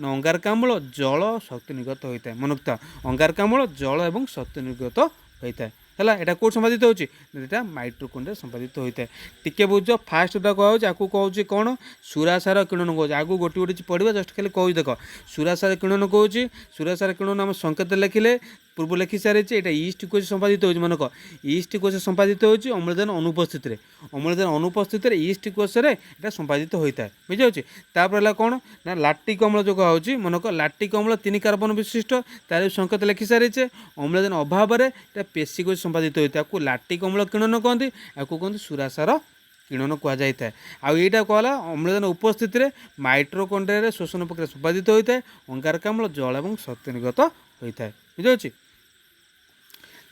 Speaker 1: अंगारकाम्ल जल शक्ति निर्गत होता है मन रखता अंगारकाम्ल जल और शक्ति निर्गत होता है है यहाँ कौट संपादित होता माइट्रोकॉन्ड्रिया संपादित होता है टिके बुझ फास्ट कह कौन कौन सुरासार किणन कह आगे गोटे गोटे पढ़ा जस्ट खाली कह देख सुरासार किणन कौन सुरासार किणन आम संकेत लिखिले पूर्व लिखि सारी यहाँ ईस्ट कोश संपादित हो मन कह ईस्ट कोश संपादित हो अम्लजान अनुपस्थित ईस्ट कोश संपादित होता है बुझे तापर कौन ना लाक्टिक अम्ल जो कह मन कह लाक्टिक अम्ल 3 कार्बन विशिष्ट तार संकेत लिखि सारी अम्लजान अभाव पेशी कोश संपादित होता है आपको लाक्टिक अम्ल किणन कहते आपको कहते सुरासार किणन कहुए आउ यहाँ कहला अम्लजान उपस्थित माइट्रोकॉन्ड्रिया शोषण प्रक्रिया संपादित होता है अंगारकाम्ल जल और शक्ति निर्गत होता है बुझे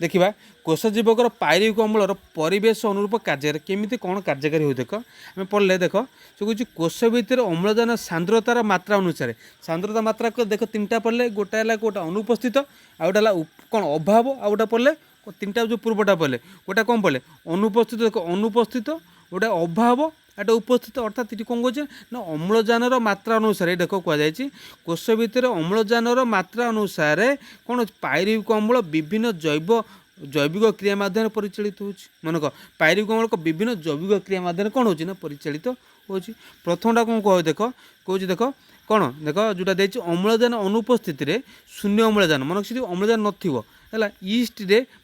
Speaker 1: देखा कोशजीवकर पाइरिक अम्लर परिवेश अनुरूप कार्य केमी कौन कार्यकारी हो देख आम पढ़ले देख से कह कोश भितर अम्लजान सांद्रतार मात्रा अनुसार सांद्रता मात्रा को देख 3टा पढ़ले गोटा गोटा अनुपस्थित आउटा कौन अभाव आउटा पढ़ले 3टा जो पूर्वटा पढ़ले गोटा कौन पढ़ले अनुपस्थित देख अनुपस्थित गोटे अभाव एटा उपस्थित अर्थात ये कौन कहे ना अम्लजान मात्रा अनुसार ये देख कहुई कोश भितर अम्लजान मात्रा अनुसार कौन पाइरिक अम्ल विभिन्न जैविक क्रिया माध्यम परिचालित हो मन कह पाइरिक अम्ल को विभिन्न जैविक क्रिया माध्यम कौन हो परिचालित हो प्रथमटा कौन कह देख कौन देख कौन देख जोटा दे अम्लजान अनुपस्थित शून्य अम्लजान मन से अम्लजान नथिबो है ईस्ट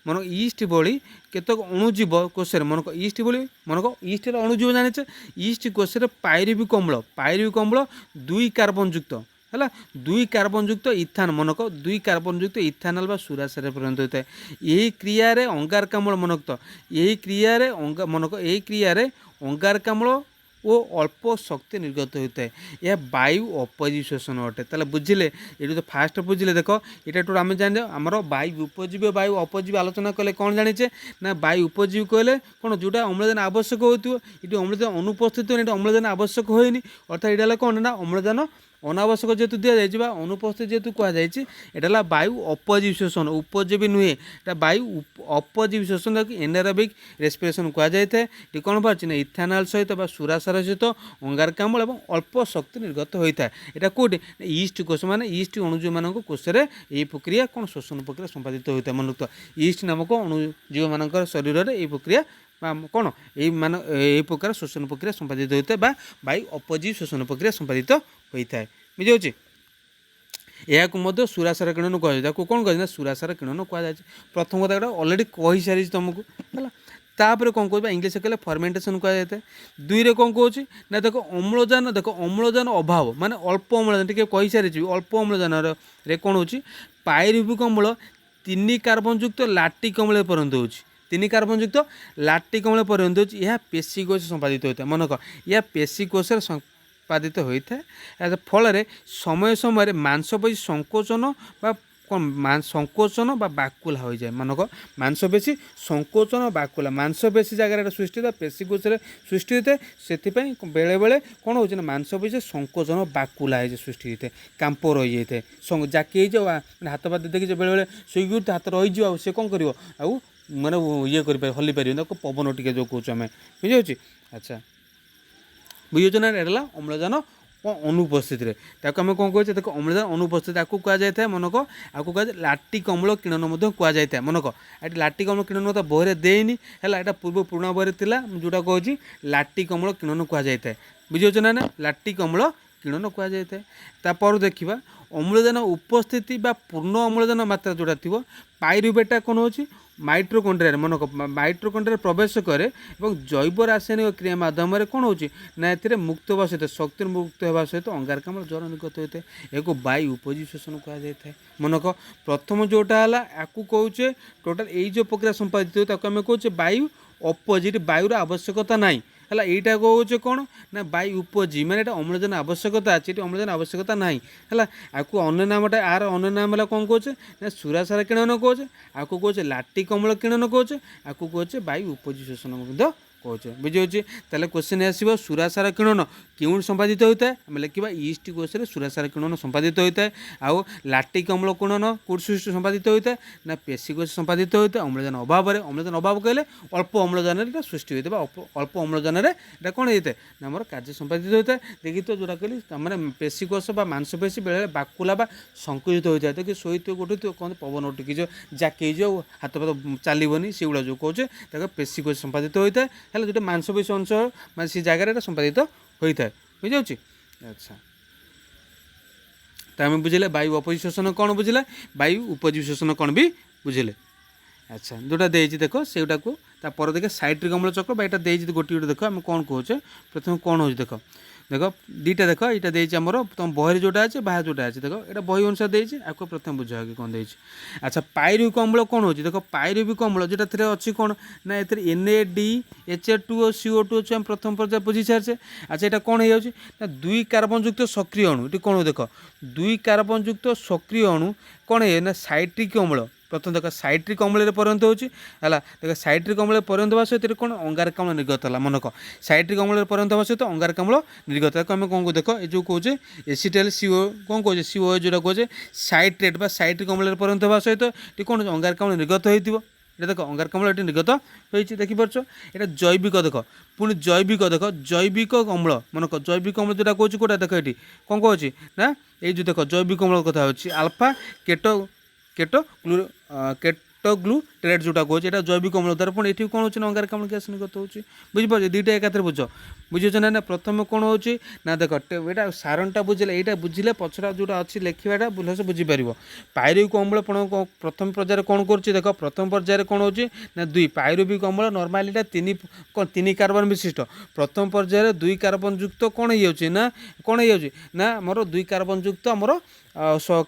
Speaker 1: मन ईस्ट भली केतक अणुजीव कोश मन कह ईस्ट भली मन कह ईस्ट अणुजीव जाने ईस्ट कोश पाइरुविक अम्ल 2 कार्बन युक्त है 2 कार्बन युक्त इथान मन कह 2 कार्बन युक्त इथानल सुरासार परिणत होता है यही क्रिया अंगारकाम्ल मनक यही क्रिया मन कह यही क्रिया अंगारकाम्ल वो अल्प शक्ति निर्गत होता है यह वायु अपजीव शोषण अटे ताले बुझिले ये तो फास्ट बुझिले देख ये तो आम जाने आमर वायु उपजीव वायु अपजीव आलोचना कले कौन जाने ना वायु उपजीव कहले कौन जोटा अम्लजान आवश्यक होती ये अम्लजान अनुपस्थित ये अम्लजान आवश्यक होनी अर्थात ये कौन ना अम्लजान अनावश्यक जेहतु दि जाए अनुपस्थित जेहतु कहुला वायु अपजीव शोषण उपजीवी नुहे यहाँ वायु अपजीव शोषण एनारोबिक रेस्पिरेशन कहुए ये कौन बाहर ना इथेनॉल सहित सुरासार सहित अंगारकाम्ल और अल्प शक्ति निर्गत होता है यहाँ कौटे ईस्ट कोश मान ईस्ट अणुजीव मान कोश यही प्रक्रिया कौन शोषण प्रक्रिया संपादित होता है मन ईस्ट नामक अणुजीव मान शरीर में यही प्रक्रिया कौन यही प्रकार शोषण प्रक्रिया संपादित होता है वायु अपजीव शोषण प्रक्रिया संपादित होता है बुझे यहाँ सुरासार किणन कहुए कौन कह सुरासार किणन कहुए। प्रथम कथा अलरेडी कही सारी तुमको है। तापर कौन कह इंग्लीश कहले फर्मेंटेशन कहुए। दुई रे कौन कौच ना देख अम्लजान देख अम्लजान अभाव माने अल्प अम्लजान टी कही सारी अल्प अम्लजान रे कौन हो पायरुविक अम्ल 3 कार्बन युक्त लाक्टिक अम्ल पर्यंत हो 3 कार्बन युक्त लाक्टिक अम्ल पर्यंत हो। यह पेशीकोश संपादित होता है। मनक यह पेशीकोश संपादित होता है। फल समय समय मांसपेशी संकोचन बा संकोचन बा बाकुला हो जाए। मनक मांसपेशी संकोचन बाकुला मांसपेशी जगह सृष्टि होता है पेशीकोश सृष्टि होता है। से बेले बेले कौन हो मांसपेशी संकोचन बाकुला है सृष्टि होता है कांप रही जाए जाके हाथ पात देखिए बेले बेले शुईक हाथ रही सी कौन कर माने ये कर हली पार पवन टी जो कौच आम बुझे। अच्छा बुझे ना एला अम्लजान अनुपस्थित आम कौन कहे देख अम्लजान अनुपस्थित आपको कहुए। मनक आपको कह लाक्टिक अम्ल किणन कहुए। मनक ये लाक्टिक अम्ल किणन तो बहरे देनी है यहाँ पूर्व पुराणा बहरे था जोटा कहूँ लाक्टिक अम्ल किणन कहुए। बुझे ना लाक्टिक अम्ल किणन कहुए। देखा अम्लजान उपस्थिति बा पूर्ण अम्लजान मात्रा जोटा थी पायरुवेटा कौन हो माइट्रोकंड्रिया मनक माइट्रोकंड्रिया प्रवेश करे और जैव रासायनिक क्रिया माध्यम कौन हो मुक्त होगा सहित शक्ति मुक्त होगा सहित अंगारकाम्ल जल निर्गत होता है। एक वायु उपजीवी शोषण कहुए। मनक प्रथम जोटा है आपको कहे टोटाल यही जो प्रक्रिया संपादित होता है आम कहे वायु अपोजिट वायुर आवश्यकता नाई है। यहीटा कहे कौन ना वायु उपजी मैंने अम्लजान आवश्यकता अच्छे अम्लजान आवश्यकता ना है। आपको अन्य नामटा आर अन्य नाम है कौन कहे ना सुरासार किणन कहे आपको कहे लाक्टिक अम्ल किणन कहे आपको कहे वायु उपजी शोषण कहे। बुझे ताले क्वेश्चन आसो सुरासार किणन क्यों संपादित होता है आम लिखा ईस्ट कोश सुरासार किणन संपादित होता है। आउ लाक्टिक अम्ल किणन कौट सृष्टि संपादित होता है ना पेशीकोश संपादित होता है अम्लजान अभाव। अम्लजान अभाव कहले अल्प अम्लजान सृष्टि होता है अल्प अम्लजान कौन होता है ना आम कार्य संपादित होता है। देखिए तो जोटा कहली मैंने पेशीकोश मांसपेशी बेले बाकुला बा संकुचित होता है। देखिए शोथ गोटे कहते पवन टिकी जो जाके हाथ पात चलनी से गुड़ा जो कहे पेशीकोश संपादित होता है जो मांसपेशी अंश मैं से जगह संपादित होता है। बुझे। अच्छा तो आम बुझे वायु अपजीवी शोषण कौन बुझे वायु उपजीवी शोषण कौन भी बुझे। अच्छा जोटा देख देख सेटा को तापर देखे साइट्रिक अम्ल चक्र बा ये गोटे गोटे देख आम कौन कहे प्रथम कौन हो देख देख दीटा देख यहाँ देती आमर तुम बहरी जोटा अच्छे बाहर जोटा अच्छे देख ये बही अनुसार देती आपको प्रथम बुझा कि कौन देती। अच्छा पायरुविक अम्ल कौन हो देख पायरुविक अम्ल जोटा थे अच्छी कौन ना ये NaDH2 और CO2 अच्छे आम प्रथम पर्याय बुझी सारे। अच्छा यहाँ कौन हो ना 2 कार्बन युक्त सक्रिय अणु ये कौन हो देख 2 कार्बन युक्त सक्रिय अणु कौन है ना साइट्रिक अम्ल प्रथम देख साइट्रिक अम्ल परिणत होगा देख साइट्रिक अम्ल परिणत होगा सहित कौन अंगारकाम्ल निर्गत है। मनक साइट्रिक अम्ल परिणत होगा सहित अंगारकाम्ल निर्गत है। आम कौन देख ये कहे एसिटाइल CO कौन कहे CO जोटा कहे साइट्रेट बा साइट्रिक अम्ल परिणत होगा सहित ये कौन अंगारकाम्ल निर्गत हो देख अंगारकाम्ल ये निर्गत हो देखिपार ये जैविक देख पुणी जैविक देख जैविक अम्ल मनक जैविक अम्ल जोटा कहे कौटा देख ये कौन कहे ना ये जो देख जैविक अम्ल कथा हो आल्फा केटोग्लूटेरेट जोटा कहे यहाँ जैविक अम्ल द्वारा पुणी ये कौन हो अंगारकाम्ल गैस निर्गत हो बुझीपार दुईटा एकाथरे बुझ बुझे ना प्रथम कौन हो ना देख यहाँ सारणटा बुझे यहाँ बुझे पछरा जोटा अच्छी लिखाटा भलसे बुझीपार पायरुविक अम्ल प्रथम पर्यायर कौन कर देख प्रथम पर्यायर कौन हो ना 2 पायरुविक अम्ल नर्माली 3 कार्बन विशिष्ट प्रथम पर्यायर 2 कार्बन युक्त कौन हो कौन हो मोर 2 कार्बन युक्त आमर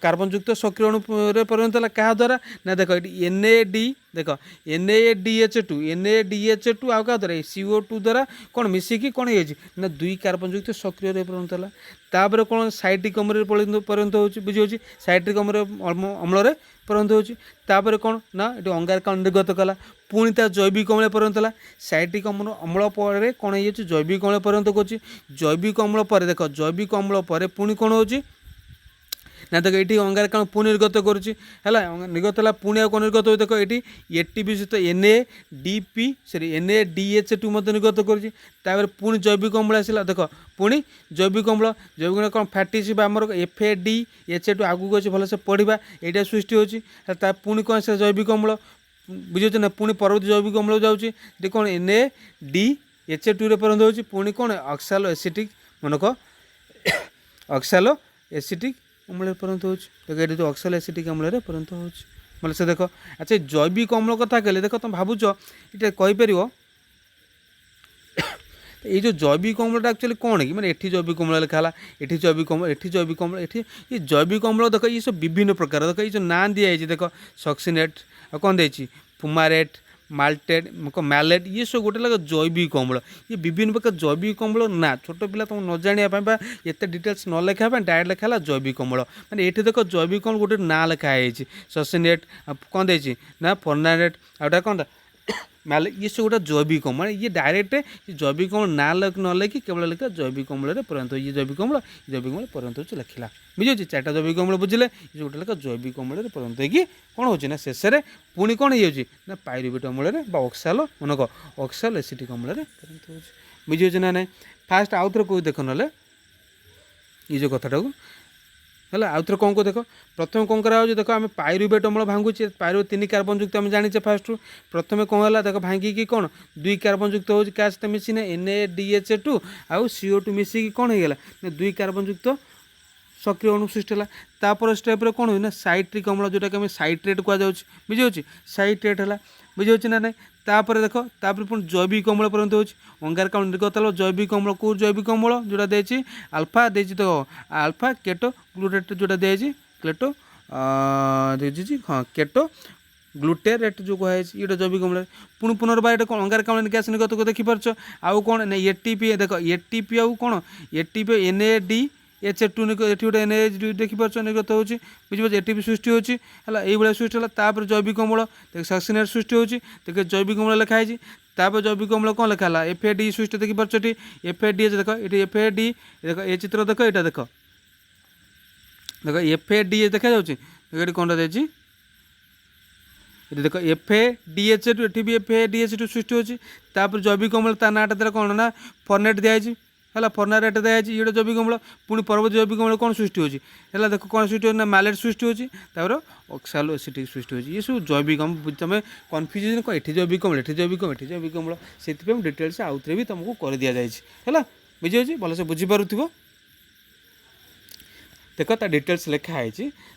Speaker 1: कार्बन युक्त सक्रिय अणु परिणत है क्या द्वारा ना देख ये NAD देख NADH2 आउ क्या द्वारा CO2 द्वारा कौन मिसिकी कौन ना 2 कार्बन युक्त सक्रिय परिणत है। तापर कौन साइट्रिक अम्ल परिणत हो बुझे साइट्रिक अम्ल परिणत हो कौन ना ये अंगारकाम्ल निर्गत कला पुणी ता जैविक अम्ल परिणत है। साइट्रिक अम्ल पर कौन हो जैविक अम्ल परिणत कर जैविक अम्ल पर देख जैविक अम्ल पर पुणी कौन हो ना देख ये अंगारकाम्ल पुणी निर्गत करुच्ची है निर्गत है पुणी कौन निर्गत हो देख ये ATP सहित NADH2 निर्गत कर पुणी जैविक अम्ल आसला देख पुणी जैविक अम्ल कौन फैटी आम FADH2 आगू अच्छे भलसे पढ़ा यहाँ सृष्टि होता पुणी कौन आसा जैविक अम्ल बुझे ना पुणी परवर्ती जैविक अम्ल जाऊँगी कौन NADH2 परिणत हो पुणी कौन ऑक्सालो एसिटिक मनक ऑक्सालो एसिटिक अम्ल परिणत हो। देखो ये जो ऑक्साइड एसिटिक अम्ल परिणत हो बोले से देख। अच्छा जैविक अम्ल कथा कहले देख तुम भावुच ये कहीपर ये जो जैविक अम्लटा एक्चुअली कौन कि मैंने एठी जैविक अम्ल लिखा एठी जैविक अम्ल एठी जैविक अम्ल एठी ये जैविक अम्ल देख ये सब विभिन्न प्रकार देख ये जो ना दिखाई देख सक्सिनेट कौन देती फुमारेट माल्टेट मैलेट ये सब गोटे लगे जैविक अम्ल ये विभिन्न प्रकार जैविक अम्ल ना छोट पिला तुम न जाना एत डिटेल्स न लिखा डायरेक्ट लिखा जैविक अम्ल मैंने ये देख जैविक अम्ल गोटे ना लिखाई सक्सिनेट कौन देती ना फर्नानेट आउटा कौन मैले ये सब गोटा जैविक अम्ल ये डायरेक्ट जैविक अम्ल ना न लिखि केवल लिखा जैविक अम्ल परिणत ये जैविक अम्ल परिणत हो लिखला बुझे चार्टा जैविक अम्ल बुझे ये गोटे लिखा जैविक अम्ल परिणत होगी कौन हो शेष में पुणी कौन हो पायरुवेट अम्ल ऑक्साल मन कह ऑक्साल एसिटिक अम्ल परिणत हो बुझे ना ना फास्ट आउ थे कौ देख ना ये जो कथाटा को है आउ थे कौन को देख प्रथम कौन करा देख आम पायरुवेट अम्ल भांगुचे पायरु 3 कार्बन युक्त आम जाने फास्ट प्रथम कौन है देख भांगिकी कौन 2 कार्बन युक्त हो क्या सहित मिसी NaDH2 आउ CO2 मिसिकी कौन हो 2 कार्बन युक्त सक्रिय अणु सृष्टि है तापर स्टेप कौन हुए ना साइट्रिक अम्ल जोटा कि साइट्रेट कहुच्छे बुझे साइट्रेट है बुझे ना ना तापर देख तापर पुणी जैविक अम्ल परिणत हो अंगारकाम्ल निर्गत जैविक अम्ल कौ जैविक अम्ल जोटा देती आल्फा देती तो आल्फा केटो ग्लूटेट जोटा देती क्लेटो देखी हाँ केटो ग्लूटेरेट जो कहे ये जैविक अम्ल पुणी पुनर्बार ये कौन अंगारकाम्ल गैस निर्गत को देखिपार आउ कौन ना एटीपी देख एटीपी आउ कौन एटीपी NaDH2 ये गोटे NaDH देखिपार निर्गत हो बुझे एटीपी सृष्टि होती है ये सृष्टि है तापर जैविक अम्ल देख सक्सिनेट सृष्टि होती देख जैविक अम्ल लिखाई तापर जैविक अम्ल कौन लिखा FAD सृष्टि देखिपार FADH देख ये FAD देख ये चित्र देख यहाँ देख देख FADH देखा जाऊँगी कौन देखिए देख FADH2 ये भी FADH2 सृष्टि होती तापर जैविक अम्ल ता नाटा देला कौन ना फर्नेट दिखाई है फर्नारेट दिखाई ये जैविक अम्ल पुणी परवर्ती जैविक अम्ल कौन सृष्टि होगा देख कौन सृष्टि हो मैलेट सृष्टि होगी ऑक्साल एसिटिक सृष्टि होगी ये सब जैविक अम्ल तुम कन्फ्यूजन कौन ये जैविक अम्ल ये जैविक अम्ल ये जैविक अम्ल से डिटेल्स आउ थे भी तुमको कर दि जाए बुझे भलसे बुझीपार देख ता डिटेल्स लिखाई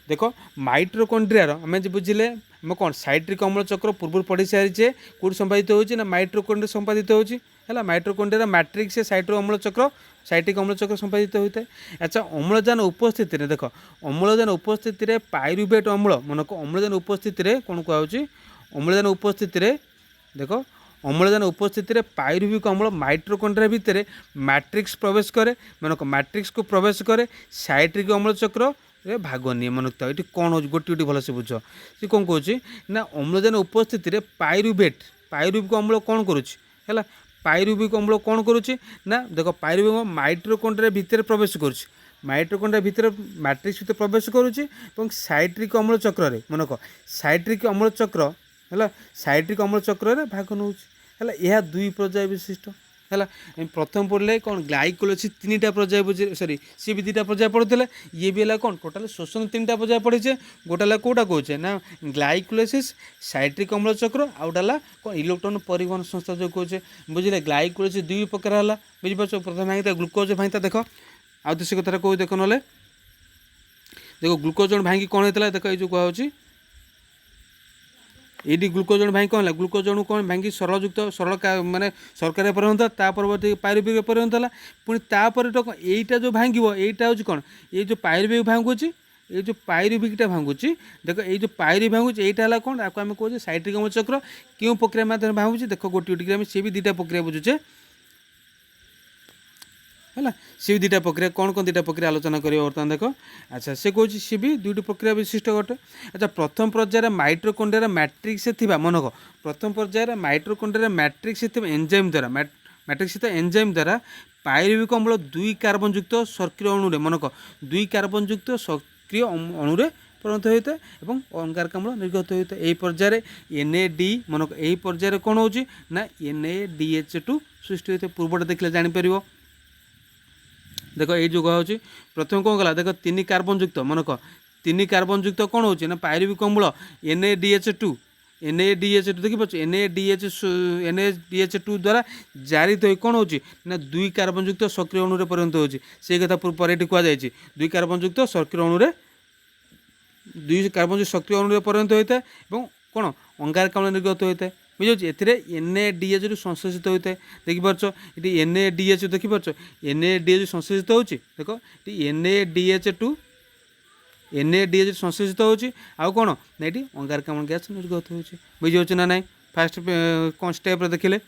Speaker 1: देख माइट्रोकॉन्ड्रिया आम बुझे आम कौन साइट्रिक अम्ल चक्र पूर्व पढ़ी सारी कौट संपादित हो माइट्रोकॉन्ड्रिया संपादित होगा माइट्रोकॉन्ड्रिया मैट्रिक्स साइट्रो अम्ल चक्र साइट्रिक अम्ल चक्र संपादित होता है। अच्छा अम्लजान उपस्थित देख अम्लजान उपस्थित पायरुवेट अम्ल मन को अम्लजान उपस्थित कौन कहुच्छी अम्लजान उपस्थित देख अम्लजान उपस्थित पायरुविक अम्ल माइट्रोकॉन्ड्रिया भितर मैट्रिक्स प्रवेश करे मन को मैट्रिक्स को प्रवेश करे साइट्रिक अम्ल चक्र भाग निये मन ये कौन हो गोटे गोटे भलसे बुझ सी कौन कौन ना अम्लजान उपस्थित पायरुविक अम्ल कौन करुच्ची है पायरुविक अम्ल कौन करुच्ची ना देख पायरुविक माइट्रोकॉन्ड्रिया भितर प्रवेश करुच्ची माइट्रोकॉन्ड्रिया भितर मैट्रिक्स भितर प्रवेश करुच्ची साइट्रिक अम्ल चक्र मन को साइट्रिक अम्ल चक्र है साइट्रिक अम्ल चक्र भाग नौ है 2 पर्याय विशिष्ट है प्रथम पढ़ले कौन ग्लाइकोलाइसिस 3टा पर्याय बुझे सॉरी सी भी 2टा पर्याय पढ़ुले ये भी है कौन टोटाल शोषण 3टा पर्याय पढ़ीचे गोटा कौटा कहे ना ग्लाइकोलाइसिस साइट्रिक अम्ल चक्र आउटा कौन इलेक्ट्रॉन परिवहन संस्था जो कहे बुझे ग्लाइकोलाइसिस 2 प्रकार है बुझीपार प्रथम भांगता ग्लूकोज भांगता देख आउ तो से कथा कह देख ना देखो ग्लूकोज भांगी कौन होता है देख ये जो कहे ये ग्लूकोज भाई कौन है ग्लूकोज कौन भांगी सरलयुक्त सरल माने सरकार परिणत ता परवर्ती पायरुविक परिणत है पुणी तापर यहीटा जो भांग यहीटा हूँ कौन ये जो पायरुविक भांगुची ये जो पायरुविकटा भांगुची देख ये जो पायरुविक भांगुची यहीटा है कौन आपको आम कहे साइट्रिक अम्ल चक्र क्यों प्रक्रिया माध्यम भांगुची देख गोटे गोटे सी भी 2टा प्रक्रिया बुझुचे है सी भी 2टा प्रक्रिया कौन कौन 2टा प्रक्रिया आलोचना करें बर्तमान देख अच्छा से कौन सी भी 2टी प्रक्रिया विशिष्ट गोटे अच्छा प्रथम पर्यायर माइट्रोकॉन्ड्रिया मैट्रिक्स मन को प्रथम पर्यायर माइट्रोकॉन्ड्रिया मैट्रिक्स एंजाइम द्वारा मैट्रिक्स एंजाइम द्वारा पायरुविक अम्ल 2 कार्बन युक्त सक्रिय अणुरे मन को 2 कार्बन युक्त सक्रिय अणुरे परिणत होता है और अंगारकाम्ल निर्गत होता है यही पर्यायर NaD मन को यही पर्यायर कौन हो ना NaDH2 सृष्टि होता है पूर्वटा देखले जापर देख ये जो कहे प्रथम कौन गला देख 3 कार्बन युक्त मन को 3 कार्बन युक्त कौन हो ना पायरुविक अम्ल NaDH2 देखिए NaDH2 द्वारा जारित हो कौन हो ना 2 कार्बन युक्त सक्रिय अणुरे परिणत हो कथा पर कहुई 2 कार्बन युक्त सक्रिय अणुरे दुई कार्बन जो सक्रिय अणु परिणत होता है और कौन अंगारकाम्ल निर्गत होता है बुझे NaDH जो संश्लेषित होता है देखिपार ये NaDH देखिपार NaDH संश्लेषित हो देख NaDH संश्लेषित होची आउ कौन ना ये अंगारकाम्ल गैस निर्गत होची बुझे ना ना फास्ट कौन स्टेप देखिले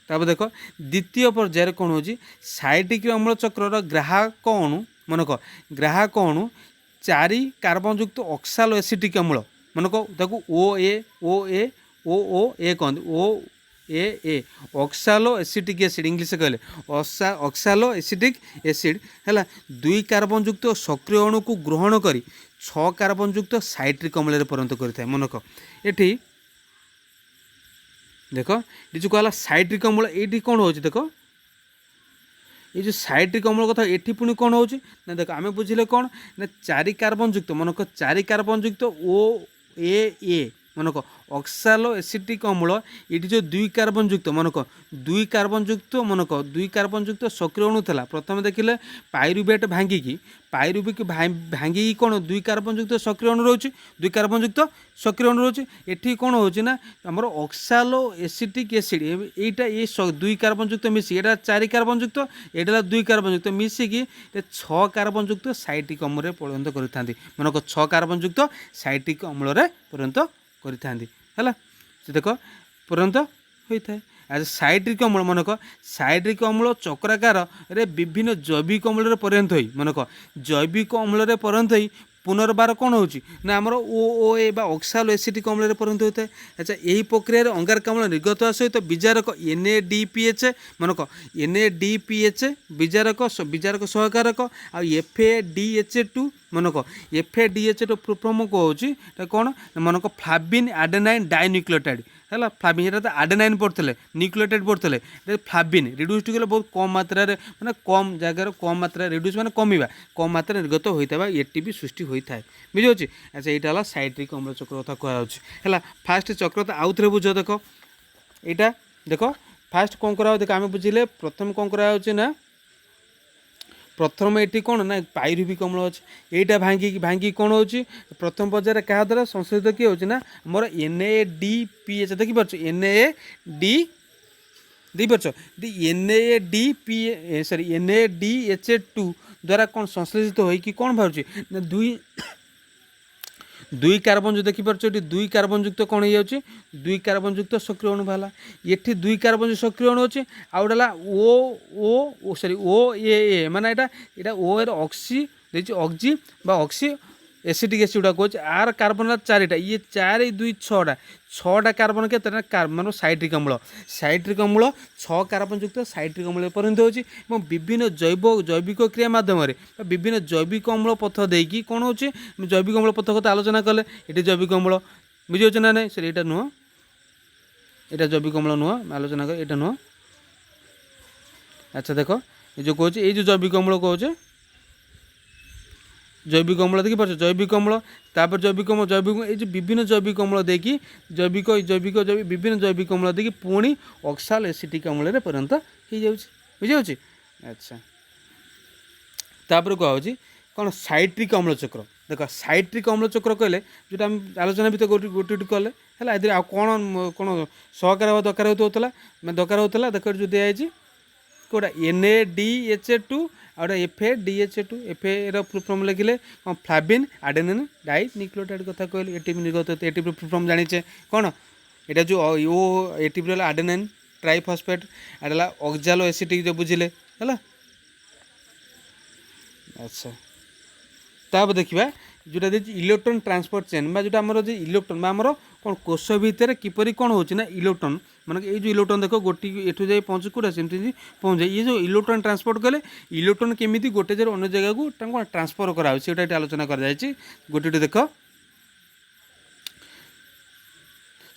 Speaker 1: तापर देख द्वितीय पर्यायर कौन हो साइट्रिक अम्ल चक्र ग्राहक अणु मनक ग्राहक अणु 4 कार्बन युक्त ऑक्सालो एसिटिक अम्ल मनक ताकू OA कहते OAA oxalo acetic acid English कहले ऑक्सालो एसिटिक एसिड है 2 कार्बन युक्त सक्रिय अणु को ग्रहण कर 6 कार्बन युक्त साइट्रिक अम्ल परिणत करता मनक ये देख ये जो कहला साइट्रिक अम्ल ये कौन हो देख ये जो साइट्रिक अम्ल कथा ये पुणी कौन हो देख आम बुझे कौन ना 4 कार्बन युक्त मनक 4 कार्बन युक्त OAA मनक ऑक्सालो एसिटिक अम्ल ये जो 2 कार्बन युक्त मनक 2 कार्बन युक्त मनक 2 कार्बन युक्त सक्रिय अणु था प्रथम देखिले पायरुवेट भांगिकी पायरुवेट भांगिकी कौन 2 कार्बन युक्त सक्रिय अणु रोचे 2 कार्बन युक्त सक्रिय अणु रोचे ये कौन हो आमर ऑक्सालो एसिटिक एसिड यहीटा ये 2 कार्बन युक्त मिसी यहाँ 4 कार्बन युक्त यहाँ 2 कार्बन युक्त मिसिकी 6 कार्बन युक्त साइट्रिक अम्ल परिणत करते मनक 6 कार्बन युक्त साइट्रिक अम्ल परिणत करते देख परिणत होता है आज साइट्रिक अम्ल मनक साइट्रिक अम्ल चक्राकार रे विभिन्न जैविक अम्ल परिणत हो मनक जैविक अम्ल परिणत हो पुनर्बार कौन हो आमर OA बा ऑक्सालो एसिटिक अम्ल परिणत होता है अच्छा यही प्रक्रिया अंगारकाम्ल निर्गत सहित विजारक NADPH मनक NADPH विजारक विजारक सहकारक आ FADH2 मनक FADH2 फॉर्म कौन कौन मनक फ्लाविन एडेनाइन डाइन्यूक्लियोटाइड है फ्लाविन ये एडेनाइन पढ़ते न्यूक्लियोटाइड पढ़ते फ्लाविन रिड्यूस गले बहुत कम मात्रा माने कम जगार कम मात्रा रिड्यूस माने कमिबा कम मात्रा निर्गत होता है एटीपी सृष्टि होता है बुझे अच्छा यहाँ साइट्रिक अम्ल चक्र कथा कहला फास्ट चक्र तो आउ थे बुझ देख यहाँ देख फास्ट कौन करा देख आम बुझे प्रथम कौन करा ना प्रथम ये कौन ना पायरुविक अम्ल अच्छे यहाँ भांगी कौन हो प्रथम पर्यायर क्या द्वारा संशोधित किए हो मोर NADPH देखिपार NAD देखिपार NADH2 द्वारा कौन संश्लेषित हो कौन बाहर 2 कार्बन जो देखिपार 2 कार्बन युक्त कौन हो 2 कार्बन युक्त सक्रिय अणु बाहला ये 2 कार्बन जो सक्रिय अणु अच्छे आउटा OAA माने यहाँ O एर ऑक्सी ऑक्सी बा ऑक्सी एसिटिक एसिड गुड़ा कहे आर कार्बन 4टा ये 4 2 6टा कार्बन के मान साइट्रिक अम्ल 6 कार्बन युक्त साइट्रिक अम्ल परिणत हो विभिन्न जैविक क्रिया माध्यम विभिन्न जैविक अम्ल पथ देकी कौन हो जैविक अम्ल पथ कथा आलोचना कले ये जैविक अम्ल बुझे ना ना सर यहाँ नुह यहाँ जैविक अम्ल नुह आलोचना कर यहाँ नुह अच्छा देख ये जो कहे ये जैविक अम्ल कहे जैविक अम्ल देखिए जैविक अम्ल तापर जैविक अम्ल ये विभिन्न जैविक अम्ल देखी जैविक जैविक विभिन्न जैविक अम्ल देखी पुणी ऑक्सालो एसिटिक अम्ल परिणत हो बुझे अच्छा तापर कह कौन साइट्रिक अम्ल चक्र देख साइट्रिक अम्ल चक्र कहले जो आलोचना भी तो गोटे कले है आ कौन कौन सहकार दरकार होता दरकार होता देख जो दिखाई कौटा NADH2 और FADH2 FA फुल फॉर्म लिखिले कौन फ्लाविन एडेनाइन डाइन्यूक्लियोटाइड कथा कहले एटीपी निर्गत होते एटीपी फुल फॉर्म जानिचे कौन यहाँ जो ओ एटीपी रहा एडेनाइन ट्राइफॉस्फेट एटा ऑक्सालो एसिटिक जो बुझिले है अच्छा ताप देखा जोटा देखिए इलेक्ट्रॉन ट्रांसपोर्ट चेन जो आमर जो इलेक्ट्रॉन आमर कौन कोष भितर किपरि कौन होना इलेक्ट्रॉन माने ये जो इलेक्ट्रॉन देख गोटी एठू जाए पहुँच कौटा सेमती पहुँच जाए ये जो इलेक्ट्रॉन ट्रांसपोर्ट कले इलेक्ट्रॉन केमी गोटे जगह अन्य जगह को ट्रांसफर कराई आलोचना कर गोटे देख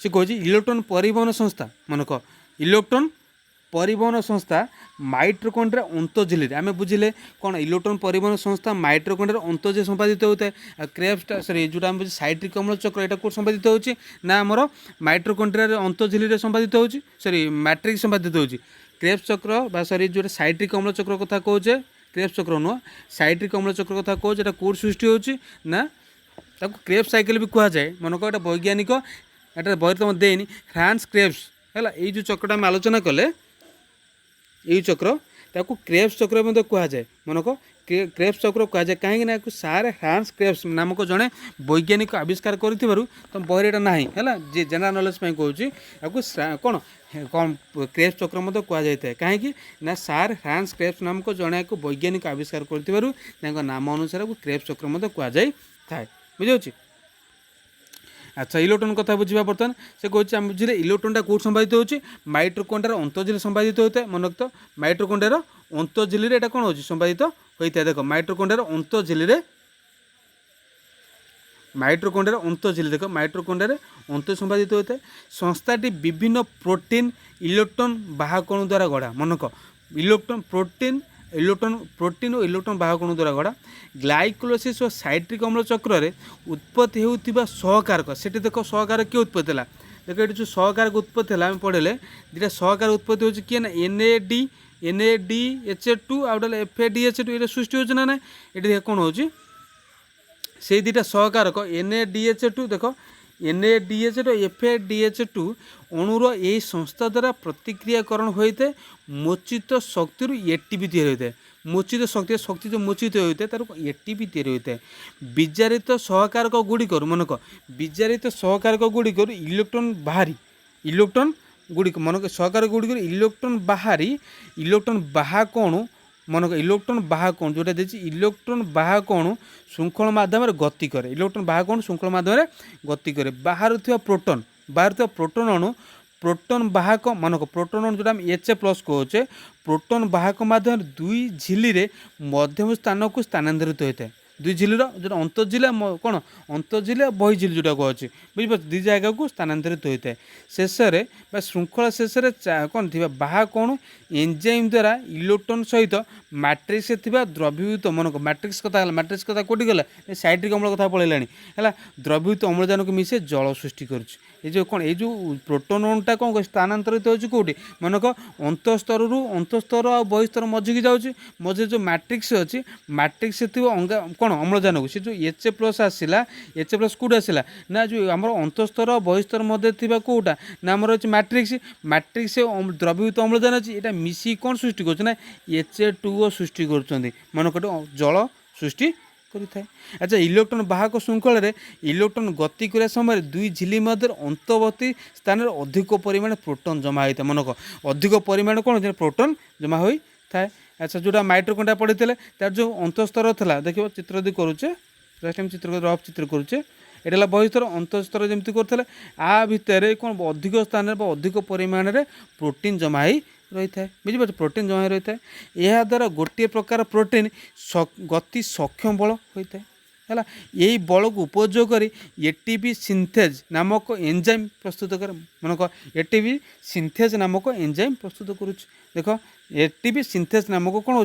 Speaker 1: से कहे इलेक्ट्रॉन परिवहन संस्था मनक इलेक्ट्रॉन परिवहन संस्था माइट्रोकॉन्ड्रिया अंतोझिली आम बुझिले कौन इलेक्ट्रॉन परिवहन संस्था माइट्रोकॉन्ड्रिया अंतोझिली संपादित होता है क्रेब्स सॉरी जोटा आम साइट्रिक अम्ल चक्र यहाँ कौन संपादित होची ना आमर माइट्रोकॉन्ड्रिया अंतोझिली संपादित होची सॉरी मैट्रिक्स संपादित होची क्रेब्स चक्र बा सॉरी जो साइट्रिक अम्ल चक्र कथा कहे क्रेब्स चक्र नुह साइट्रिक अम्ल चक्र कथा कहे कौट सृष्टि होची ना ताको क्रेब्स साइकिल भी कह जाए मनक एटा वैज्ञानिक एटा बही तुम देनी फ्रांस क्रेब्स है ये जो चक्रटा आम आलोचना कले यही चक्र ताको क्रेब्स चक्र मध्य कह जाए मनक क्रेब्स चक्र कह जाए कहीं सार फ्रांस क्रेब्स नामक जड़े वैज्ञानिक आविष्कार कर तुम बहरे ना है जी जनरल नॉलेज कहूँ कौन कौन क्रेब्स चक्र मध्य कह जाए कहीं ना सार फ्रांस क्रेब्स नामक जड़े वैज्ञानिक आविष्कार कर नाम अनुसार क्रेब्स चक्र मध्य कह जाए था बुझे। अच्छा इलेक्ट्रॉन कथा बुझा बर्तमान से कहे आम बुझे इलेक्ट्रॉनटा कौट संपादित होती माइट्रोकॉन्ड्रिया अंतर्झिल संपादित होता है मन तो माइट्रोकॉन्ड्रिया अंतर्झिल एटा कौन हो संपादित होता है देख माइट्रोकॉन्ड्रिया अंतर्झिल माइट्रोकॉन्ड्रिया अंतर्झिल देख माइट्रोकॉन्ड्रिया अंत संपादित होता है संस्थाटी विभिन्न प्रोटीन इलेक्ट्रॉन बाहक अणु द्वारा गढ़ा मनक इलेक्ट्रॉन प्रोटीन और इलेक्ट्रॉन बाहक अणु द्वारा गढ़ा ग्लाइकोलाइसिस और साइट्रिक अम्ल चक्र में उत्पत्ति होता सहकारक से देख सहकारक किए उत्पत्ति है देख ये जो सहकारक उत्पत्ति है आम पढ़े दुटा सहकार उत्पत्ति हो किए ना NADH2 आउ FADH2 ये सृष्टि हो ना ना ये कौन हो से दुटा सहकारक NADH2 देख NADH2 FADH2 अणुर यही संस्था द्वारा प्रतिक्रियाकरण होता है मोचित शक्ति ATP तैयारी होता है मोचित शक्ति जो मोचित होता है तार ATP तैयारी होता है विजारित सहकारक गुड़िक मनक विजारित सहकारक गुड़िक इलेक्ट्रॉन बाहरी इलेक्ट्रॉन गुड़िक मनक सहकारक गुड़िक इलेक्ट्रॉन बाहरी इलेक्ट्रॉन बाहक अणु मनक इलेक्ट्रॉन बाहक अणु जोटा देखिए इलेक्ट्रॉन बाहक अणु श्रृंखल माध्यम गति करे इलेक्ट्रॉन बाहक अणु श्रृंखल माध्यम गति करे बाहर प्रोटोन अणु प्रोटोन बाहक मनक प्रोटोन अणु जोटा H+ कहे प्रोटोन बाहक माध्यम दुई झिल्ली मध्यम स्थान को स्थानांतरित होता है दुई झिल्लीर जो अंतर्झिल कौन अंतर्झिल बहिझिल जोटा अच्छे बुझीपार दुई जगह को स्थानांतरित होता है शेष में श्रृंखला शेष कौन थी बाहक अणु एंजाइम द्वारा इलेक्ट्रॉन सहित मैट्रिक्स द्रवीभूत मनक मैट्रिक्स कथा कौटी गला साइट्रिक अम्ल कथा पड़ेगा है द्रवीभूत अम्लजान को मिसे जल सृष्टि कर कौन ये जो प्रोटोन अणुटा कौन स्थानांतरित होती मनक अंतस्तर आ बहिस्तर मझी जाऊँगी मझे जो मैट्रिक्स अच्छी मैट्रिक्स कौन अम्लजान को जो H+ आसला H+ कौट आसला ना जो आम अंतस्तर बहिस्तर मध्य थी कौटा ना आमर अच्छे मैट्रिक्स द्रवीभूत अम्लजान अच्छी यहाँ मिसी कौन सृष्टि कर H2O सृष्टि कर मनक जल सृष्टि करें। अच्छा इलेक्ट्रॉन बाहक श्रृंखल में इलेक्ट्रॉन गति करने समय दुई झिल्ली मध्य अंतर्वर्ती स्थान अधिक परिमाण प्रोटोन जमा होता है मनक अधिक परिमाण कौन होता है प्रोटोन जमा होता है। अच्छा जोटा माइट्रोकॉन्ड्रिया पढ़ी तार जो अंतस्तर था देखो चित्र दी करुचे जस्ट आम चित्र रफ चित्र करुचे ये बहिस्तर अंतस्तर जमी करते आ भितर कौन अधिक स्थान अधिक परिमाण में प्रोटीन जमा ही रही है बुझीपार प्रोटीन जमा रही है यह द्वारा गोटे प्रकार प्रोटीन गति सक्षम बल होता है है यही बल को उपयोग कर ATP सिंथेज नामक एंजाइम प्रस्तुत कर मनक ATP सिंथेज नामक एंजाइम प्रस्तुत करुच्च देख ATP सिंथेज नामक कौन हो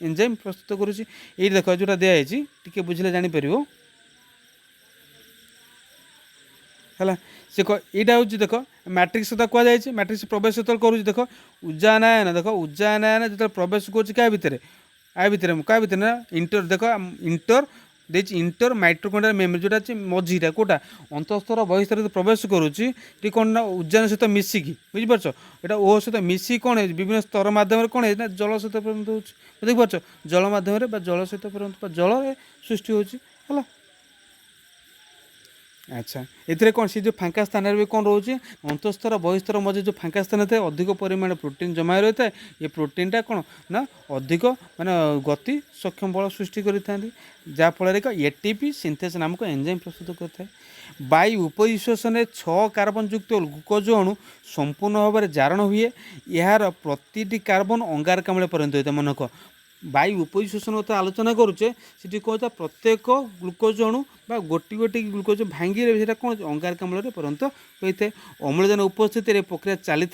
Speaker 1: एंजाइम प्रस्तुत करुच्च ये देख जोटा दिखाई टी बुझे जापर है से यहाँ हूँ देख मैट्रिक्स कथा कहुई मैट्रिक्स प्रवेश जो करुँच देख उज्जानयन जो प्रवेश कर भितर क्या भितर ना इंटर देख इंटर देखिए इंटर माइट्रोकॉन्ड्रियल मेमोरी जोटा अच्छे मझीटा कौटा अंतस्तर बहिस्तर प्रवेश करुच्ची कौन ना उज्जान सहित मिसिकी बुझीपार यहाँ ओ सहित मिसिक कौन है विभिन्न स्तर मध्यम कौन है ना जल सहित परिणत हो देखिपार जल मध्यम जल सहित परिणत जल सृष्टि होगा। अच्छा ये कौन सी जो फांका स्थान भी कौन रोचे अंतस्तर बहिस्तर मझे जो फांका स्थान था अधिक परिमाण प्रोटीन जमा रही है ये प्रोटीनटा कौन ना अधिक माने गति सक्षम बल सृष्टि करता जहाँफल ATP सिंथेस नामक एंजाइम प्रस्तुत करता है। वायु उपनिश्वासन 6 कार्बन युक्त ग्लुकोज अणु संपूर्ण भाव में जारण हुए यार प्रति कार्बन अंगारकाम्ल परिणत होता है मनक वायु उपनिश्वासन कथा आलोचना करुचे से कहता प्रत्येक ग्लुकोज अणु बा गोटी गोटी ग्लुकोज भांगी कौन अंगारकाम्ल परिणत होता है अम्लजान उपस्थित प्रक्रिया चली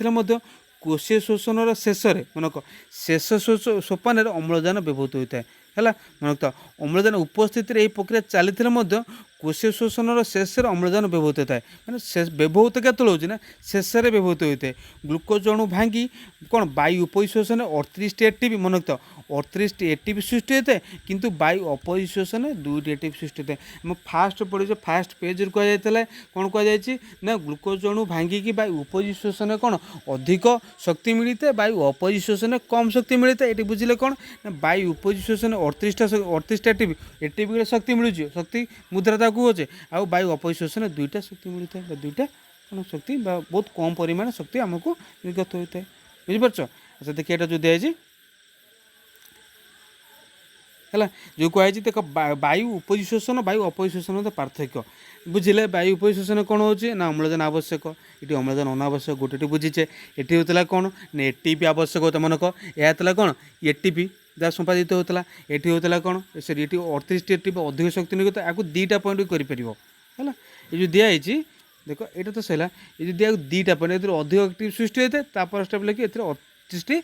Speaker 1: कोशीय शोषण शेष मनक शेष सोपान अम्लजान व्यवहृत होता है है मन रखता अम्लजान उपस्थित यही प्रक्रिया चली कोश शोषण शेष अम्लजान व्यवहृत होता है मैंने व्यवहृत के ना शेष में व्यवहृत होता है ग्लुकोज अणु भांगी कौन वायु उपशोषण 38 एटीपी मन रखता 38 एटीपी सृष्टि होता है किंतु वायु अपशोषण 2 एटीपी सृष्टि होता है मैं फास्ट पढ़ी फास्ट पेज कहला कौन कहुई ना ग्लुकोज अणु भांगिकी वायु उपशोषण कौन अधिक शक्ति मिलता है वायु अपशोषण कम शक्ति मिलता है ये बुझे कौन ना वायु उपशोषण 38 एटीपी शक्ति मिलूँ शक्ति मुद्रा को अच्छे आउ वायु अपशोषण 2टा शक्ति मिलता है 2टा कौन शक्ति बहुत कम परिमाण शक्ति आमको निर्गत होता है बुझीपार। अच्छा देखिए यहाँ जो दिखाई है जो कहुई देख वायु उपशोषण वायु अपशोषण पार्थक्य बुझे वायु उपशोषण कौन हो अम्लजान आवश्यक ये अम्लजान अनावश्यक गोटे बुझीचे ये होता कौन ना एटीपी आवश्यक होता मन कह यह कौन एटीपी जहाँ संपादित होता ये होता कौन सरी ये 38 एटीपी अधिक शक्ति निर्गत आपको 2टा पॉइंट भी कर ये जो दिखाई देख ये तो सही ये जो दिया 2टा पॉइंट ये अधिक एक्टिव सृष्टि होता है तापर स्टेप लगे 38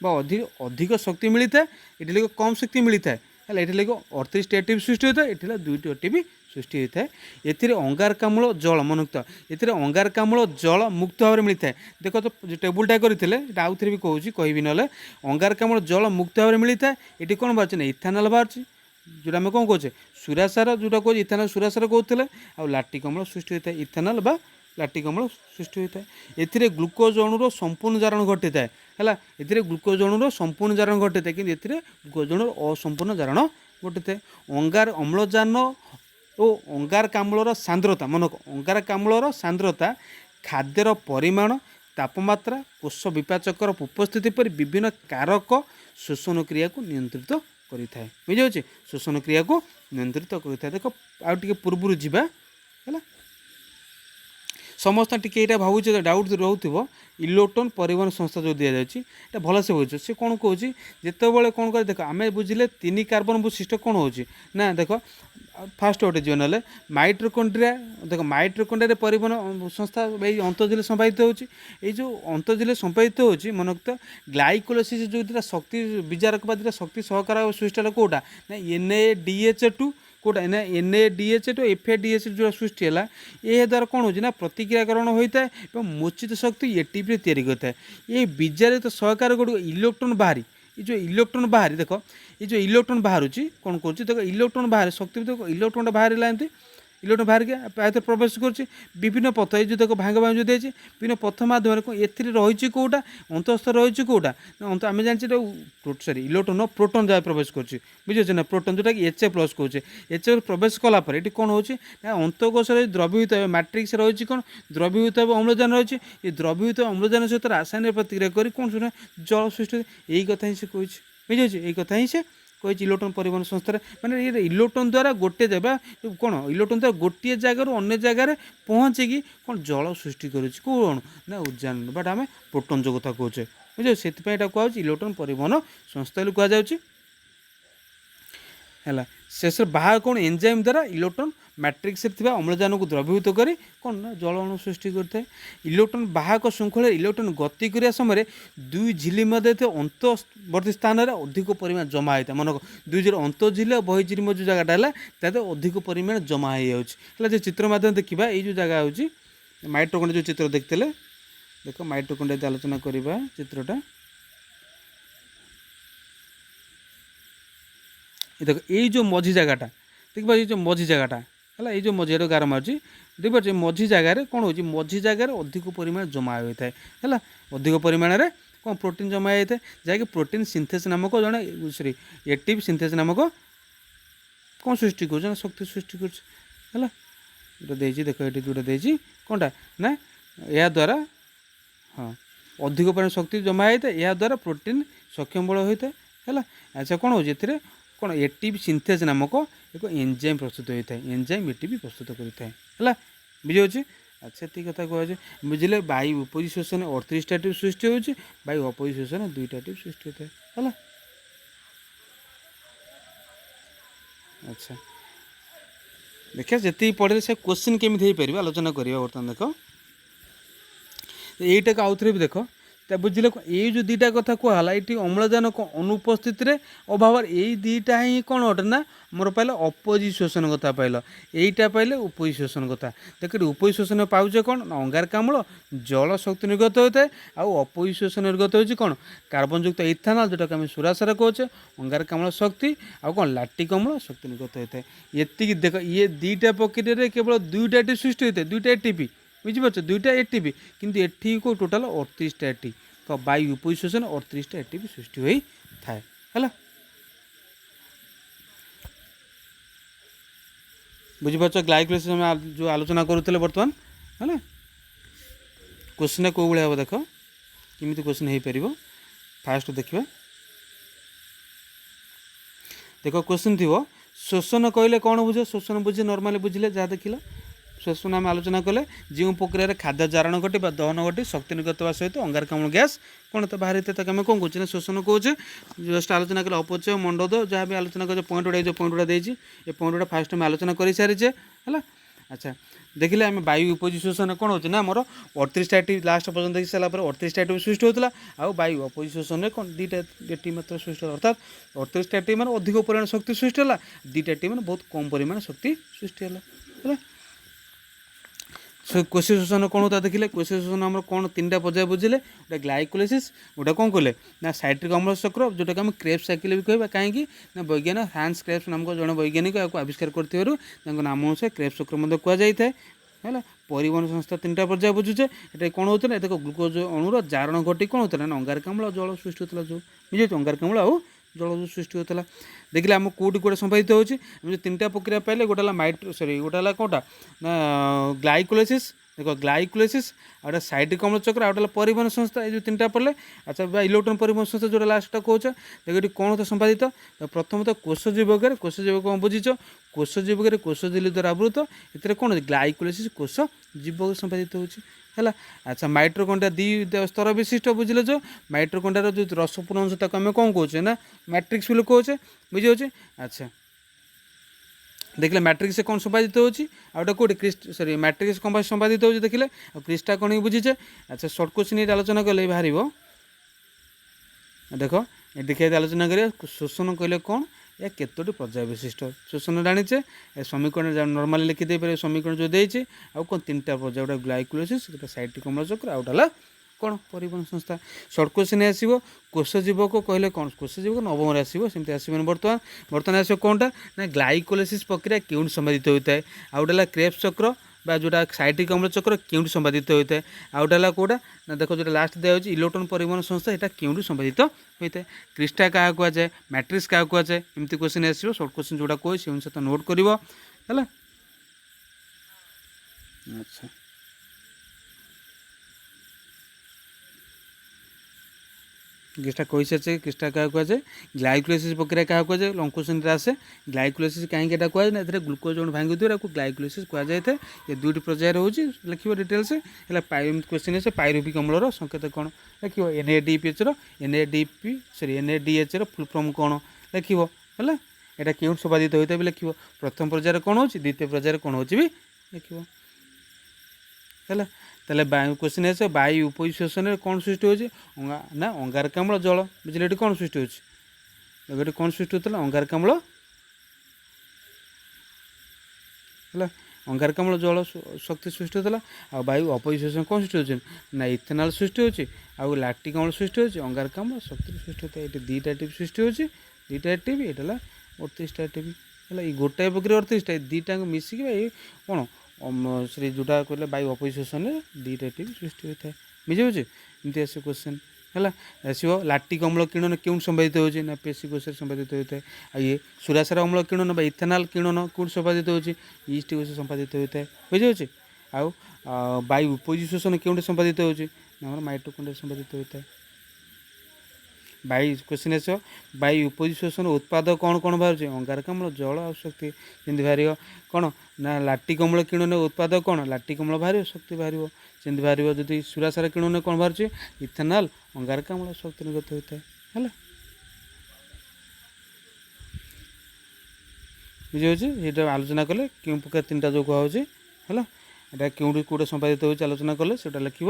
Speaker 1: अधिक अधिक शक्ति मिलता है ये लगे कम शक्ति मिलता है ये लगे 38 एटीपी सृष्टि होता है ये 2टी एटीपी सृष्टि होता है ये अंगारकाम्ल जल मनमुक्त ये अंगारकाम्ल जल मुक्त भाव में मिलता है देख तो टेबुलटा करते आउ थे भी कहूँ कहि ना अंगारकाम्ल जल मुक्त भाव में मिलता है ये कौन बाहर ना इथानल बाहर जोटा आम कौन कहे सुरासार जोटा कहे इथानल सुरासार कहते आ लाक्टिक अम्ल सृष्टि होता है इथानल बा लाक्टिक अम्ल सृष्टि होता है ए ग्लुकोज अणुर संपूर्ण जारण घटी थाए है ये ग्लुकोज अणुर संपूर्ण जारण घटी थाए कि ग्लुकोज अणुर असंपूर्ण जारण घटी थाए अंगार अम्लजान और अंगारकाम्लर सांद्रता मन अंगारकाम्लर सांद्रता खाद्यर परिमाण तापमात्रा कोष विपाचकर उपस्थिति पर विभिन्न कारक शोषण क्रिया को नियंत्रित करें बुझे शोषण क्रिया को नियंत्रित करें देख आगे पूर्व जावा है समस्त टी भावुँ डाउट रोथो इलेक्ट्रॉन परिवहन संस्था जो दि जाए भल से बुझ सी कौन कौन जिते कौन कर देख आम बुझे 3 कार्बन सिस्टम कौन हो ना देख फास्ट गोटे जीवन ना माइट्रोकॉन्ड्रिया देख माइट्रोकॉन्ड्रिया परिवहन संस्था अंतर्जिले संपादित हो अंतर्जिले संपादित हो मन तो ग्लाइकोलाइसिस जो शक्ति विजारक बा शक्ति सहकार सृष्टि कौटा ना NADH2 कौटा ना NADH तो FADH जो सृष्टि है ये द्वारा कौन हो प्रतिक्रियाकरण होता है मोचित शक्ति एटीपी तैयारी करता है ये विजारित सहकार गुड़ इलेक्ट्रॉन बाहरी ये जो इलेक्ट्रॉन बाहरी देख ये जो इलेक्ट्रॉन बाहर कौन कर देख इलेक्ट्रॉन बाहर शक्ति देख इलेक्ट्रॉन बाहर एमती इलेक्ट्रॉन बाहर के प्रायतः प्रवेश कर विभिन्न पथ ये जो देख भांग भांग जो देती विभिन्न पथ माध्यम रही कौटा अंतस्थ रही कौटा आम जाने सरी इलेक्ट्रॉन प्रोटोन जहाँ प्रवेश कर बुझे ना प्रोटोन जोटा कि HF+ कहे HF प्रवेश कलापर ये कौन हो अंतकोश द्रवीभूत मैट्रिक्स रही कौन द्रवीभूत अम्लजान रही ये द्रवीभूत अम्लजान सहित रासायनिक प्रतिक्रिया कर कौन सुना जल सृष्टि यही कथा ही से कहे बुझे यही कथा ही से कही इलेक्ट्रॉन परिवहन संस्था माने ये इलेक्ट्रॉन द्वारा गोटे जगह कौन इलेक्ट्रॉन द्वारा गोटे जगार अन्य जगार पहुँचे कौन जल सृष्टि कौन ना उद्जान बट आम प्रोटोन जो कथा कहे बुझे से कहूँ इलेक्ट्रॉन परिवहन संस्था कहुच्छे है शेष बाहर कौन एंजाइम द्वारा इलेक्ट्रॉन मैट्रिक्स अम्लजान को द्रवीभूत कर कौन ना जल अणु सृष्टि करता है इलेक्ट्रॉन बाहक श्रृंखल इलेक्ट्रॉन गति करने समय 2 झिली मध्य अंतवर्ती स्थान में अधिक परिमाण जमा होता है मन 2 झिली अंतझिली और बहिझिली जो जगह है अधिक परिमाण जमा हो जो चित्र माध्यम देखा ये जगह हूँ माइट्रोकॉन्ड्रिया जो चित्र देखते देख माइट्रोकॉन्ड्रिया आलोचना करवा चित्रटा देख ये जो मझी जगहटा देख ये जो मझी जगहटा है ये जो मझी गार मार्च देख मझी जगार कौन हो मझी जगार अधिक परिमाण जमा होता है अधिक परिमाण में कौन प्रोटीन जमा होता है जहाँकि प्रोटीन सिंथेस नामक जड़े सॉरी एक्टिव सिंथेस नामक कौन सृष्टि कर शक्ति सृष्टि कर देख ये जोटा देती कौनटा ना या द्वारा हाँ अधिक परिमाण शक्ति जमा होता है या द्वारा प्रोटीन सक्षम बल होता है अच्छा कौन हो कौन एटीपी सिंथेस नामक एक एंजाइम प्रस्तुत होता है एंजाइम एटीपी प्रस्तुत करता है बुझे अच्छा ये कथा कहुए बुझे वायु उपशोषण 38 एटीपी सृष्टि होती वायु अपशोषण 2टा एटीपी सृष्टि होता है अच्छा देखिए जी पढ़े से क्वेश्चन केमी हो पार आलोचना करवा बर्तमान देख यहीटा आउ थे भी देख बुझे ये जो दुटा कथा कहला ये अम्लजान अनुपस्थित अभाव यही दुटा ही कौन अटे ना मोर पाइल अपोजिट शोषण कथा पाइल यहीटा पाइले उपज शोषण कथा देख उपज शोषण पाचे कौन ना अंगारकाम्ल जल शक्ति निर्गत होता है आउ अपज शोषण निर्गत हो कौन कार्बन युक्त इथानल जोटा आम सुरासार कहे अंगारकाम्ल शक्ति आउ कौन लैक्टिक अम्ल शक्ति निर्गत होता है ये देख ये दुटा प्रक्रिया केवल दुईटा टी सृष्टि होता है दुईटा एटीपी बुझीपार दुईटा एटीपी किंतु एटी को टोटाल 38टा एटी तो वायु उपज शोषण 38टा एटीपी सृष्टि होई थाए है बुझीपार ग्लाइकोलाइसिस हम जो आलोचना करूँ बर्तमान है क्वेश्चन कौ भाई हम देख किमी क्वेश्चन हो पार फास्ट देखा देख क्वेश्चन थी शोषण कहले कौन बुझे शोषण बुझे नॉर्मली बुझिले जहाँ देखिल शोषण आम आलोचना कले जो प्रक्रिया खाद्य जारण घटी दहन घटी शक्ति निर्गत होगा सहित अंगारकाम्ल गैस कौन तो बाहरी थे आम कौन कहे शोषण कहे जस्ट आलोचना कले अपचय मंडोद जहाँ भी आलोचना कर पॉइंट गुड़ा जो पॉइंट गुड़ा देती ये पॉइंट गुड़ा फास्ट आम आलोचना कर सारीचे है अच्छा देखिले आम वायु उपज शोषण कौन होना आमर 38टा एटी लास्ट पर्यटन देखी सारापर 38टा एटी सृष्टि होता आउ वायु अपज शोषण में कौन दुईटा एटी मात्र सृष्टि अर्थात 38टा एटी मैंने अधिक परिमाण शक्ति सृष्टि है दुईटा एटी मैंने बहुत कम परिमाण शक्ति सृष्टि है कोशी शोषण कौन होता देखिले कोशी शोषण आम कौन 3टा पर्याय बुझिले गोटे ग्लाइकोलाइसिस गोटे कौन कहले ना साइट्रिक अम्ल चक्र जोटा आम क्रेब्स साइकिल भी कहवा कहीं ना वैज्ञानिक हांस क्रेब्स नामक जड़े वैज्ञानिक या आविष्कार कर नाम अनुसार क्रेब्स चक्र कहुए है परिवहन संस्था 3टा पर्याय बुझुचे ये कौन होता है देखो ग्लुकोज अणुर जारण घटी कौन होता है ना अंगारकाम्ल जल सृष्टि होता जो बुझे अंगारकाम्ल आउ जल सृष्टि होता देखिए आम कौटी कौटे संपादित होची 3टा प्रक्रिया पाइले गोटे माइट्रो सरी गोटे कौटा ना ग्लाइकोलाइसिस देखो ग्लाइकोलाइसिस आउटा साइट्रिक अम्ल चक्र आउटा परिवहन संस्था ये जो 3टा पड़े अच्छा इलेक्ट्रॉन परिवहन संस्था जो लास्ट कहे देखो ये कौन होता संपादित प्रथम तो कोष जीवक कोष जीवक कौन बुझीच कोष जीवक कोष झिल्ली द्वारा आवृत ये कौन ग्लाइकोलाइसिस कोष जीवक संपादित होची है अच्छा माइट्रोकंड्रिया दी स्तर विशिष्ट बुझे जो माइट्रोकंड्रिया जो रसपूर्ण अंश तक आम कौन कहे ना मैट्रिक्स बोले कहे बुझे अच्छा देखिले मैट्रिक्स कौन संपादित होची आउटा कौटे क्रिस्ट सरी मैट्रिक्स कौन संपादित होची देखिले क्रिस्टा कौन बुझीचे अच्छा सर्ट क्वेश्चन आलोचना कले बाहर देख ये देखिए आलोचना करिए शोषण कहले कौन या केतोटी पर्याय विशिष्ट शोषण जानीचे समीकरण नॉर्मली लिखिदे पारे समीकरण जो देती आउ कौन 3टा पर्याय गोटे ग्लाइकोलाइसिस गोटे साइट्रिक अम्ल चक्र आउटा कौन परिवहन संस्था सर्ट क्वेश्चन आसो कोष जीवक कहले कौन कोष जीवक नवम आसो सेमती आसो बर्तमान आसो कौनटा ना ग्लाइकोलाइसिस प्रक्रिया क्यों संपादित होता है आउटा क्रेब्स चक्र बा जोटा साइट्रिक अम्ल चक्र क्यों संपादित होता है आउटा कौटा ना देखो जो लास्ट दिया इलेक्ट्रॉन परिवहन संस्था यहाँ क्यों संपादित होता है क्रिस्टा क्या कहुए मैट्रिक्स क्या कहुए एमती क्वेश्चन आसो सर्ट क्वेश्चन जोटा कहे से अनुसार नोट कर अच्छा क्रिस्टा कही सारे क्रिस्टा क्या कहुए ग्लाइकोलाइसिस प्रक्रिया क्या कहुए लॉन्ग क्वेश्चन आसे ग्लाइकोलाइसिस कहीं कहुए ना ग्लूकोज अणु भांगी दिए ग्लाइकोलाइसिस कहुए ये दुईटी पर्यायर हो लिख डिटेल्स है क्वेश्चन आसे पायरुविक अम्लर संकेत कौन लिख NADPH NADP sorry NADH full form कौन लिख है यहाँ क्यों संपादित होता है भी लिख प्रथम पर्यायर कौन हो द्वितीय पर्यायर कौन हो लिख है ताले क्वेश्चन आस वायु उपज शोषण कौन सृष्टि हो ना अंगारकाम्ल जल बुझे ये कौन सृष्टि हो कौन सृष्टि होता है अंगारकाम्ल है अंगारकाम्ल जल शक्ति सृष्टि होता आ वायु अपज शोषण कौन सृष्टि हो ना इथेनॉल सृष्टि हो लैक्टिक अम्ल सृष्टि हो अंगारकाम्ल शक्ति सृष्टि होता है ये दुईटा टीपी सृष्टि हो दुईटा एटीपी ये 38टा एटीपी है गोटाए प्रक्रिया 38टा दुईटा मिसिक कौन श्री जोटा कहले वायु अपज शोषण दुईटा एटीपी सृष्टि होता है बुझे एमती आस क्वेश्चन है आसो लैक्टिक अम्ल किणन क्यों संपादित होती ना पेशी कोष संपादित होता है आ ये सुरासार अम्ल किणन इथेनॉल किणन कौन संपादित होती ईस्ट कोष संपादित होता है बुझे आउ वायु उपज शोषण क्यों संपादित होती माइट्रोकंड्रिया संपादित होता है वायु क्वेश्चन आस वायु उपज शोषण उत्पाद कौन कौन बाहर अंगारकाम्ल जल आ शक्ति जमी बाहर कौन ना लैक्टिक अम्ल किणन उत्पाद कौन लैक्टिक अम्ल बाहर शक्ति बाहर सेमती बाहर जदि सुरासार किणन कौन बाहर इथेनॉल अंगारकाम्ल शक्ति निर्गत होता है बुझे ये आलोचना कले क्यों प्रकार 3टा जो कहुचे है यहाँ क्यों कौटे संपादित हो आलोचना कले से लिख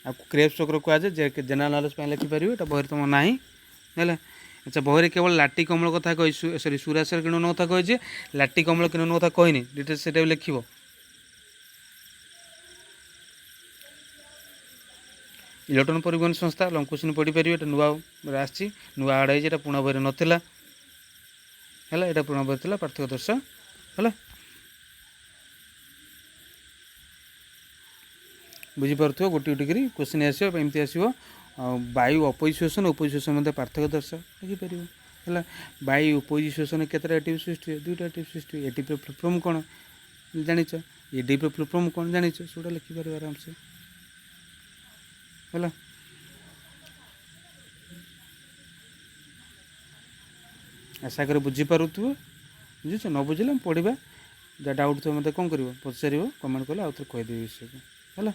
Speaker 1: आपको क्रेब्स चक्र कहुए जेनेराल नॉलेज लिखिपारे एटा बही तुम ना है। अच्छा बही केवल लाटी कमल कथा कही सरी सुराशर किणन कथा कही लाटी कमल किणन कथा कहनी डिटेल्स से लिख इलेक्ट्रॉन परिवहन संस्था लंग क्वेश्चन पढ़ी पारे ये नुआ आसी नुआ आड़ है पुणा बही नाला है यहाँ पुणा बही था पार्थक्य दर्श है बुझीपार गोटे गोटे करी क्वेश्चन आसमती आसो वायु अपोजिशन अपोजिशन मध्य पार्थक्य दर्श लिखिपार है वायु अपोजिशन केतटा एटीव सृष्टि दुईटा एटीव सृष्टि एटीव फुल फॉर्म कौन जानिच एडीव फुल फॉर्म कौन जानिच से लिखिपार आराम से है। आशा कर बुझीपार बुझुच न बुझे पढ़ा जहाँ डाउट थो मतलब कौन कर पचार कमेंट कले आउ थे कहीदेवी विषय को है।